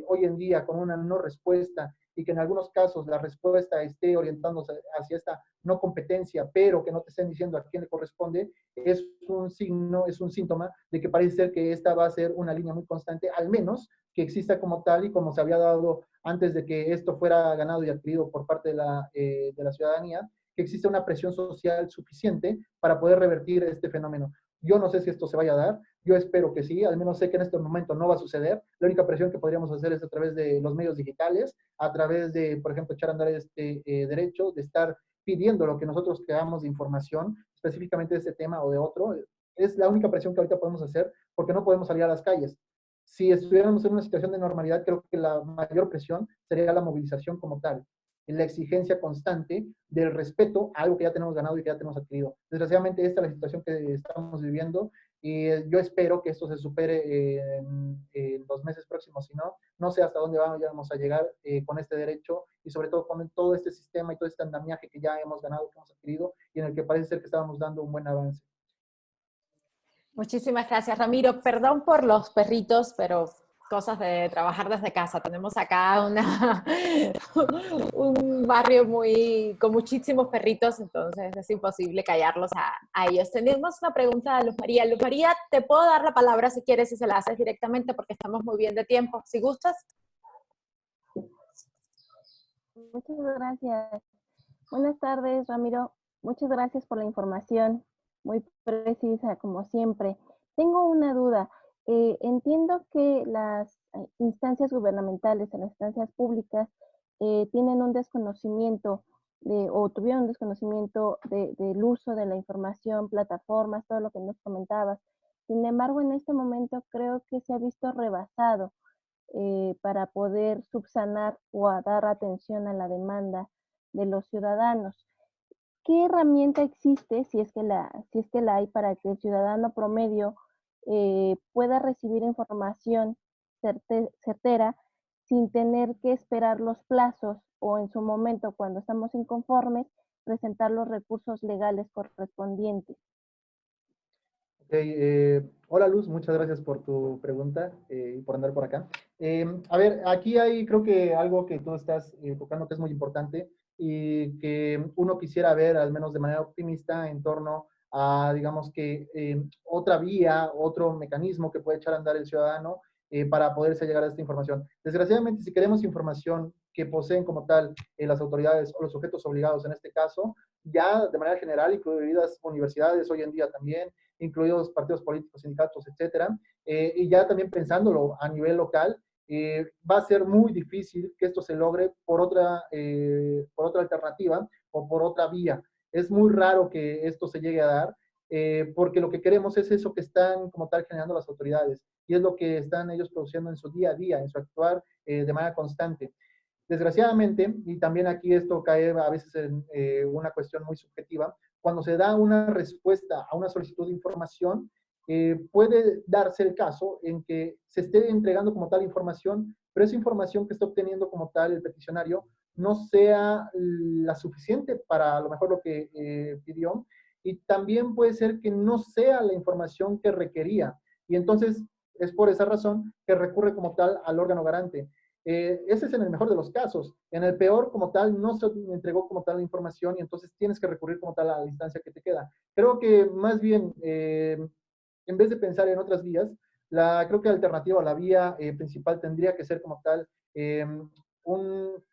[SPEAKER 2] hoy en día con una no respuesta, y que en algunos casos la respuesta esté orientándose hacia esta no competencia, pero que no te estén diciendo a quién le corresponde, es un signo, es un síntoma de que parece ser que esta va a ser una línea muy constante, al menos que exista como tal y como se había dado antes de que esto fuera ganado y adquirido por parte de la ciudadanía, que existe una presión social suficiente para poder revertir este fenómeno. Yo no sé si esto se vaya a dar, yo espero que sí, al menos sé que en este momento no va a suceder. La única presión que podríamos hacer es a través de los medios digitales, a través de, por ejemplo, echar a andar este derecho, de estar pidiendo lo que nosotros queramos de información, específicamente de este tema o de otro. Es la única presión que ahorita podemos hacer, porque no podemos salir a las calles. Si estuviéramos en una situación de normalidad, creo que la mayor presión sería la movilización como tal, la exigencia constante del respeto a algo que ya tenemos ganado y que ya tenemos adquirido. Desgraciadamente, esta es la situación que estamos viviendo, y yo espero que esto se supere en los meses próximos. Si no, no sé hasta dónde vamos a llegar con este derecho, y sobre todo con todo este sistema y todo este andamiaje que ya hemos ganado, que hemos adquirido, y en el que parece ser que estábamos dando un buen avance.
[SPEAKER 1] Muchísimas gracias, Ramiro. Perdón por los perritos, pero cosas de trabajar desde casa. Tenemos acá un barrio con muchísimos perritos, entonces es imposible callarlos a ellos. Tenemos una pregunta de Luz María. Luz María, te puedo dar la palabra si quieres y se la haces directamente porque estamos muy bien de tiempo. Si gustas.
[SPEAKER 4] Muchas gracias. Buenas tardes, Ramiro. Muchas gracias por la información, muy precisa, como siempre. Tengo una duda. Entiendo que las instancias gubernamentales, las instancias públicas, tienen un desconocimiento o tuvieron un desconocimiento del uso de la información, plataformas, todo lo que nos comentabas. Sin embargo, en este momento creo que se ha visto rebasado para poder subsanar o a dar atención a la demanda de los ciudadanos. ¿Qué herramienta existe, si es que la hay, para que el ciudadano promedio pueda recibir información certera sin tener que esperar los plazos o en su momento, cuando estamos inconformes, presentar los recursos legales correspondientes?
[SPEAKER 2] Okay, hola Luz, muchas gracias por tu pregunta y por andar por acá. A ver, aquí hay creo que algo que tú estás tocando que es muy importante, y que uno quisiera ver, al menos de manera optimista, en torno a, digamos que, otra vía, otro mecanismo que puede echar a andar el ciudadano para poderse llegar a esta información. Desgraciadamente, si queremos información que poseen como tal las autoridades o los sujetos obligados en este caso, ya de manera general, incluidas universidades hoy en día también, incluidos partidos políticos, sindicatos, etcétera, y ya también pensándolo a nivel local, va a ser muy difícil que esto se logre por otra alternativa o por otra vía. Es muy raro que esto se llegue a dar, porque lo que queremos es eso que están como tal generando las autoridades, y es lo que están ellos produciendo en su día a día, en su actuar de manera constante. Desgraciadamente, y también aquí esto cae a veces en una cuestión muy subjetiva, cuando se da una respuesta a una solicitud de información, puede darse el caso en que se esté entregando como tal información, pero esa información que está obteniendo como tal el peticionario no sea la suficiente para a lo mejor lo que pidió, y también puede ser que no sea la información que requería, y entonces es por esa razón que recurre como tal al órgano garante. Ese es en el mejor de los casos. En el peor, como tal, no se entregó como tal la información, y entonces tienes que recurrir como tal a la instancia que te queda. Creo que más bien, en vez de pensar en otras vías, creo que la alternativa, la vía principal tendría que ser como tal un,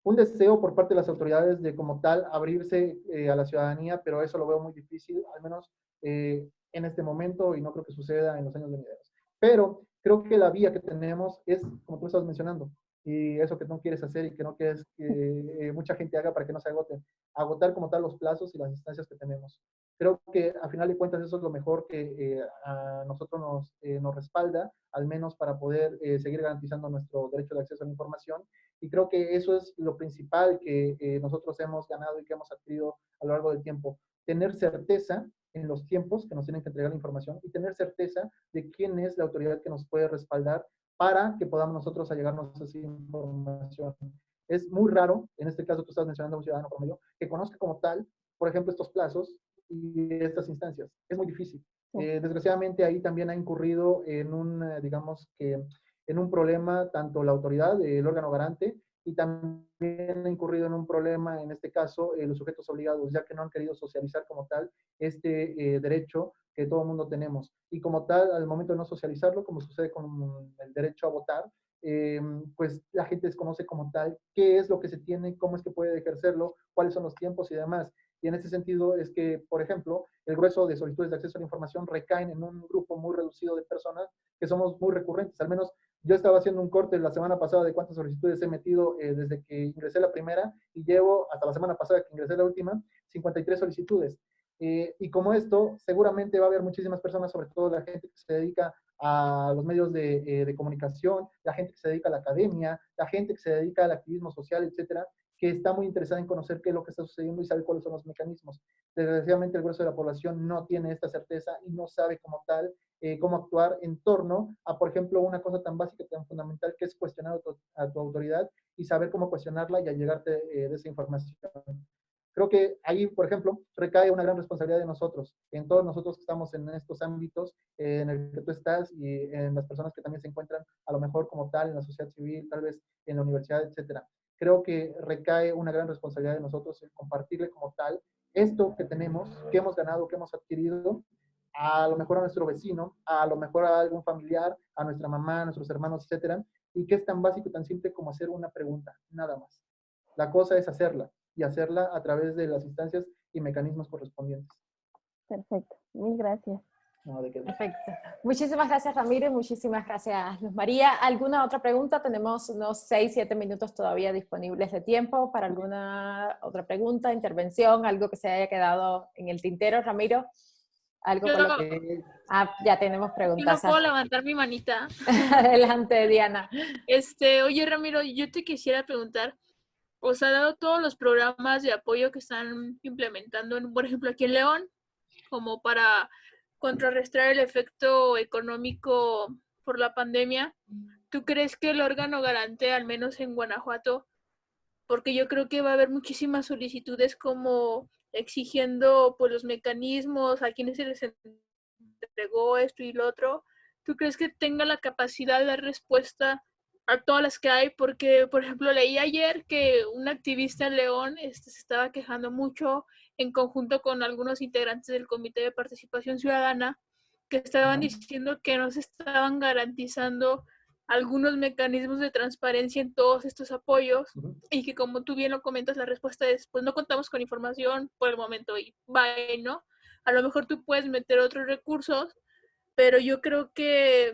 [SPEAKER 2] un deseo por parte de las autoridades de como tal abrirse a la ciudadanía, pero eso lo veo muy difícil, al menos en este momento, y no creo que suceda en los años venideros. Pero creo que la vía que tenemos es, como tú estabas mencionando, y eso que no quieres hacer y que no quieres que mucha gente haga para que no se agoten, agotar como tal los plazos y las instancias que tenemos. Creo que a final de cuentas eso es lo mejor que a nosotros nos respalda, al menos para poder seguir garantizando nuestro derecho de acceso a la información. Y creo que eso es lo principal que nosotros hemos ganado y que hemos adquirido a lo largo del tiempo. Tener certeza en los tiempos que nos tienen que entregar la información y tener certeza de quién es la autoridad que nos puede respaldar para que podamos nosotros allegarnos a esa información. Es muy raro, en este caso tú estás mencionando a un ciudadano promedio, que conozca como tal, por ejemplo, estos plazos y estas instancias. Es muy difícil. Desgraciadamente ahí también ha incurrido en digamos que, en un problema tanto la autoridad, el órgano garante, y también ha incurrido en un problema, en este caso, los sujetos obligados, ya que no han querido socializar como tal este derecho que todo el mundo tenemos. Y como tal, al momento de no socializarlo, como sucede con el derecho a votar, pues la gente desconoce como tal qué es lo que se tiene, cómo es que puede ejercerlo, cuáles son los tiempos y demás. Y en ese sentido es que, por ejemplo, el grueso de solicitudes de acceso a la información recaen en un grupo muy reducido de personas que somos muy recurrentes. Al menos yo estaba haciendo un corte la semana pasada de cuántas solicitudes he metido desde que ingresé la primera y llevo hasta la semana pasada que ingresé la última, 53 solicitudes. Y como esto, seguramente va a haber muchísimas personas, sobre todo la gente que se dedica a los medios de comunicación, la gente que se dedica a la academia, la gente que se dedica al activismo social, etcétera, que está muy interesada en conocer qué es lo que está sucediendo y saber cuáles son los mecanismos. Desgraciadamente, el grueso de la población no tiene esta certeza y no sabe como tal cómo actuar en torno a, por ejemplo, una cosa tan básica, tan fundamental, que es cuestionar a tu autoridad y saber cómo cuestionarla y allegarte de esa información. Creo que ahí, por ejemplo, recae una gran responsabilidad de nosotros, en todos nosotros que estamos en estos ámbitos en el que tú estás y en las personas que también se encuentran a lo mejor como tal en la sociedad civil, tal vez en la universidad, etcétera. Creo que recae una gran responsabilidad de nosotros en compartirle como tal esto que tenemos, que hemos ganado, que hemos adquirido, a lo mejor a nuestro vecino, a lo mejor a algún familiar, a nuestra mamá, a nuestros hermanos, etcétera, y que es tan básico, tan simple como hacer una pregunta, nada más. La cosa es hacerla y hacerla a través de las instancias y mecanismos correspondientes.
[SPEAKER 4] Perfecto, mil gracias.
[SPEAKER 2] No, de qué.
[SPEAKER 1] Perfecto. Muchísimas gracias, Ramiro, y muchísimas gracias, Luz María. ¿Alguna otra pregunta? Tenemos unos 6-7 minutos todavía disponibles de tiempo para alguna otra pregunta, intervención, algo que se haya quedado en el tintero, Ramiro. Algo con lo que... ya tenemos preguntas.
[SPEAKER 5] Yo no puedo levantar mi manita.
[SPEAKER 1] Adelante, Diana.
[SPEAKER 5] Oye, Ramiro, yo te quisiera preguntar, o sea, dado todos los programas de apoyo que están implementando, por ejemplo, aquí en León, como para contrarrestar el efecto económico por la pandemia, ¿tú crees que el órgano garante, al menos en Guanajuato, porque yo creo que va a haber muchísimas solicitudes como exigiendo pues los mecanismos, a quienes se les entregó esto y lo otro, ¿tú crees que tenga la capacidad de dar respuesta a todas las que hay? Porque, por ejemplo, leí ayer que un activista en León se estaba quejando mucho en conjunto con algunos integrantes del Comité de Participación Ciudadana, que estaban diciendo que no se estaban garantizando algunos mecanismos de transparencia en todos estos apoyos y que, como tú bien lo comentas, la respuesta es, pues no contamos con información por el momento y bye, ¿no? A lo mejor tú puedes meter otros recursos, pero yo creo que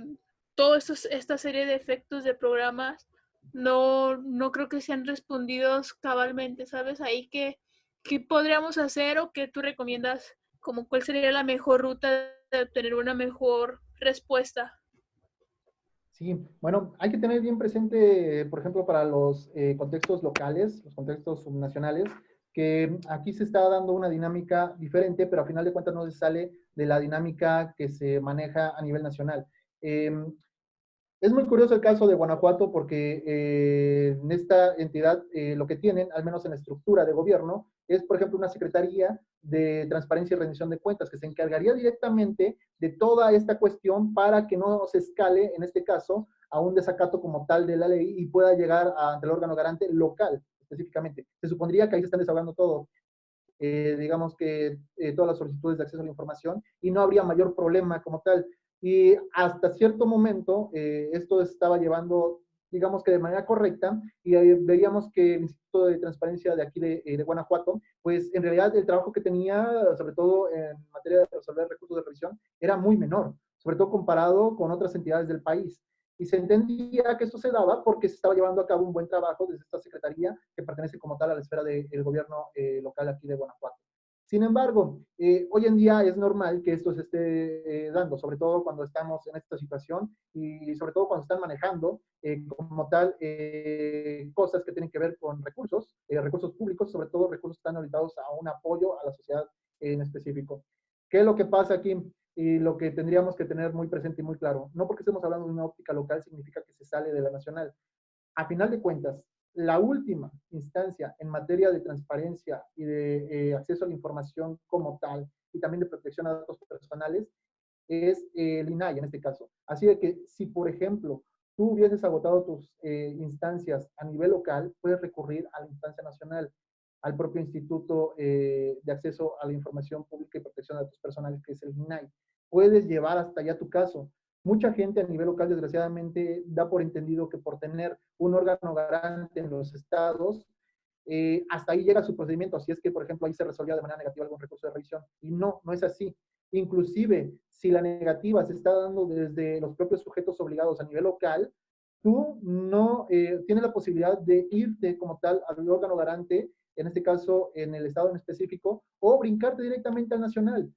[SPEAKER 5] toda esta serie de efectos de programas no creo que sean respondidos cabalmente, ¿sabes? Ahí ¿qué podríamos hacer o qué tú recomiendas como cuál sería la mejor ruta de obtener una mejor respuesta?
[SPEAKER 2] Sí, bueno, hay que tener bien presente, por ejemplo, para los contextos locales, los contextos subnacionales, que aquí se está dando una dinámica diferente, pero a final de cuentas no se sale de la dinámica que se maneja a nivel nacional. Es muy curioso el caso de Guanajuato porque en esta entidad lo que tienen, al menos en la estructura de gobierno, es, por ejemplo, una Secretaría de Transparencia y Rendición de Cuentas que se encargaría directamente de toda esta cuestión para que no se escale, en este caso, a un desacato como tal de la ley y pueda llegar ante el órgano garante local, específicamente. Se supondría que ahí se están desahogando todo. Digamos que todas las solicitudes de acceso a la información y no habría mayor problema como tal. Y hasta cierto momento esto estaba llevando, digamos que de manera correcta, y veíamos que el Instituto de Transparencia de aquí de Guanajuato, pues en realidad el trabajo que tenía, sobre todo en materia de resolver recursos de revisión, era muy menor, sobre todo comparado con otras entidades del país. Y se entendía que esto se daba porque se estaba llevando a cabo un buen trabajo desde esta secretaría que pertenece como tal a la esfera del gobierno local aquí de Guanajuato. Sin embargo, hoy en día es normal que esto se esté dando, sobre todo cuando estamos en esta situación y sobre todo cuando están manejando como tal cosas que tienen que ver con recursos públicos, sobre todo recursos que están orientados a un apoyo a la sociedad en específico. ¿Qué es lo que pasa aquí? Y lo que tendríamos que tener muy presente y muy claro, no porque estemos hablando de una óptica local significa que se sale de la nacional. A final de cuentas, la última instancia en materia de transparencia y de acceso a la información como tal, y también de protección a datos personales, es el INAI en este caso. Así de que si, por ejemplo, tú hubieses agotado tus instancias a nivel local, puedes recurrir a la instancia nacional, al propio Instituto de Acceso a la Información Pública y Protección de Datos Personales, que es el INAI. Puedes llevar hasta allá tu caso. Mucha gente a nivel local, desgraciadamente, da por entendido que por tener un órgano garante en los estados, hasta ahí llega su procedimiento, si es que, por ejemplo, ahí se resolvió de manera negativa algún recurso de revisión. Y no, no es así. Inclusive, si la negativa se está dando desde los propios sujetos obligados a nivel local, tú no tienes la posibilidad de irte como tal al órgano garante, en este caso en el estado en específico, o brincarte directamente al nacional.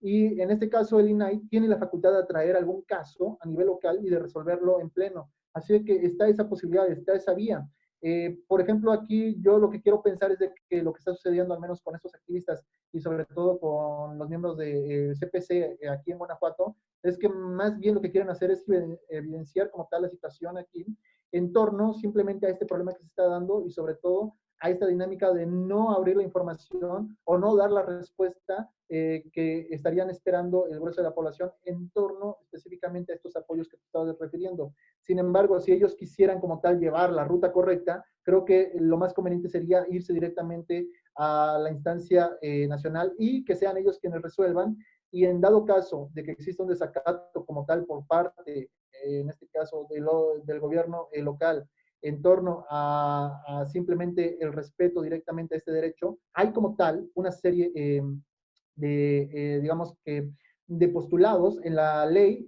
[SPEAKER 2] Y en este caso el INAI tiene la facultad de atraer algún caso a nivel local y de resolverlo en pleno. Así que está esa posibilidad, está esa vía. Por ejemplo, aquí yo lo que quiero pensar es de que lo que está sucediendo, al menos con estos activistas y sobre todo con los miembros de CPC aquí en Guanajuato, es que más bien lo que quieren hacer es evidenciar como tal la situación aquí en torno simplemente a este problema que se está dando y sobre todo a esta dinámica de no abrir la información o no dar la respuesta que estarían esperando el grueso de la población en torno específicamente a estos apoyos que te estabas refiriendo. Sin embargo, si ellos quisieran como tal llevar la ruta correcta, creo que lo más conveniente sería irse directamente a la instancia nacional y que sean ellos quienes resuelvan. Y en dado caso de que exista un desacato como tal por parte, en este caso del gobierno local, en torno a simplemente el respeto directamente a este derecho, hay como tal una serie digamos que, de postulados en la ley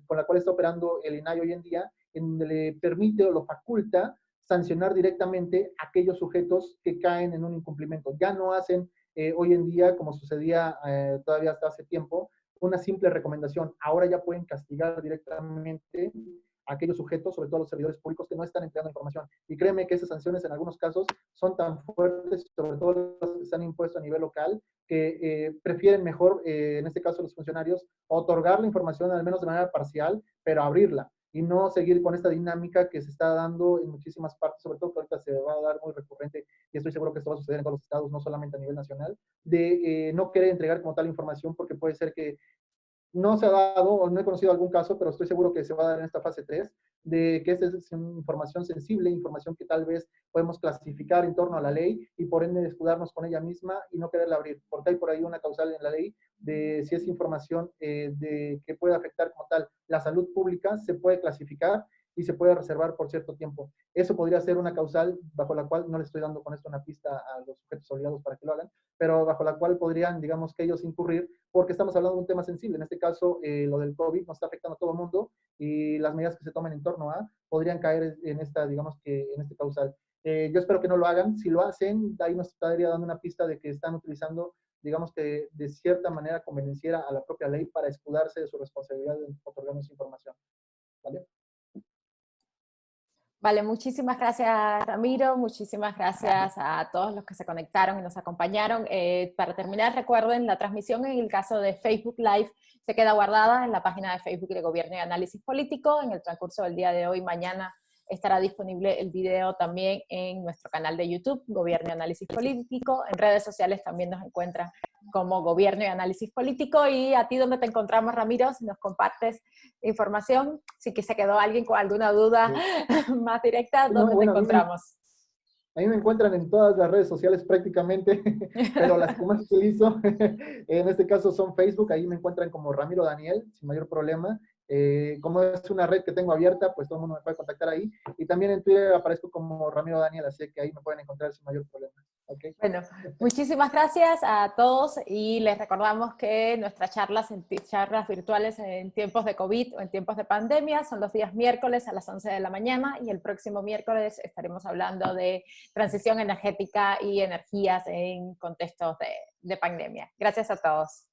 [SPEAKER 2] con la cual está operando el INAI hoy en día, en donde le permite o lo faculta sancionar directamente a aquellos sujetos que caen en un incumplimiento. Ya no hacen hoy en día, como sucedía todavía hasta hace tiempo, una simple recomendación. Ahora ya pueden castigar directamente a aquellos sujetos, sobre todo a los servidores públicos que no están entregando información. Y créeme que esas sanciones en algunos casos son tan fuertes, sobre todo las que se han impuesto a nivel local, que prefieren mejor, en este caso los funcionarios, otorgar la información al menos de manera parcial, pero abrirla y no seguir con esta dinámica que se está dando en muchísimas partes, sobre todo que ahorita se va a dar muy recurrente, y estoy seguro que esto va a suceder en todos los estados, no solamente a nivel nacional, de no querer entregar como tal información porque puede ser que no se ha dado, o no he conocido algún caso, pero estoy seguro que se va a dar en esta fase 3, de que esta es información sensible, información que tal vez podemos clasificar en torno a la ley y por ende escudarnos con ella misma y no quererla abrir, porque hay por ahí una causal en la ley de si es información de que puede afectar como tal la salud pública, se puede clasificar y se puede reservar por cierto tiempo. Eso podría ser una causal bajo la cual, no le estoy dando con esto una pista a los sujetos obligados para que lo hagan, pero bajo la cual podrían, digamos, que ellos incurrir, porque estamos hablando de un tema sensible. En este caso, lo del COVID nos está afectando a todo el mundo y las medidas que se tomen en torno a podrían caer en esta, digamos que en este causal. Yo espero que no lo hagan. Si lo hacen, ahí nos estaría dando una pista de que están utilizando, digamos que de cierta manera convenciera a la propia ley para escudarse de su responsabilidad de otorgarnos información. ¿Vale?
[SPEAKER 1] Vale, muchísimas gracias Ramiro, muchísimas gracias a todos los que se conectaron y nos acompañaron. Para terminar, recuerden, la transmisión en el caso de Facebook Live se queda guardada en la página de Facebook de Gobierno y Análisis Político. En el transcurso del día de hoy, mañana, estará disponible el video también en nuestro canal de YouTube, Gobierno y Análisis Político. En redes sociales también nos encuentran como Gobierno y Análisis Político. Y a ti, ¿dónde te encontramos, Ramiro? Si nos compartes información, si que se quedó alguien con alguna duda más directa, ¿dónde te encontramos?
[SPEAKER 2] A mí me encuentran en todas las redes sociales prácticamente, pero las que más utilizo en este caso son Facebook, ahí me encuentran como Ramiro Daniel, sin mayor problema. Como es una red que tengo abierta, pues todo el mundo me puede contactar ahí. Y también en Twitter aparezco como Ramiro Daniel, así que ahí me pueden encontrar sin mayor problema. Okay.
[SPEAKER 1] Bueno, muchísimas gracias a todos y les recordamos que nuestras charlas virtuales en tiempos de COVID o en tiempos de pandemia son los días miércoles a las 11 de la mañana y el próximo miércoles estaremos hablando de transición energética y energías en contextos de pandemia. Gracias a todos.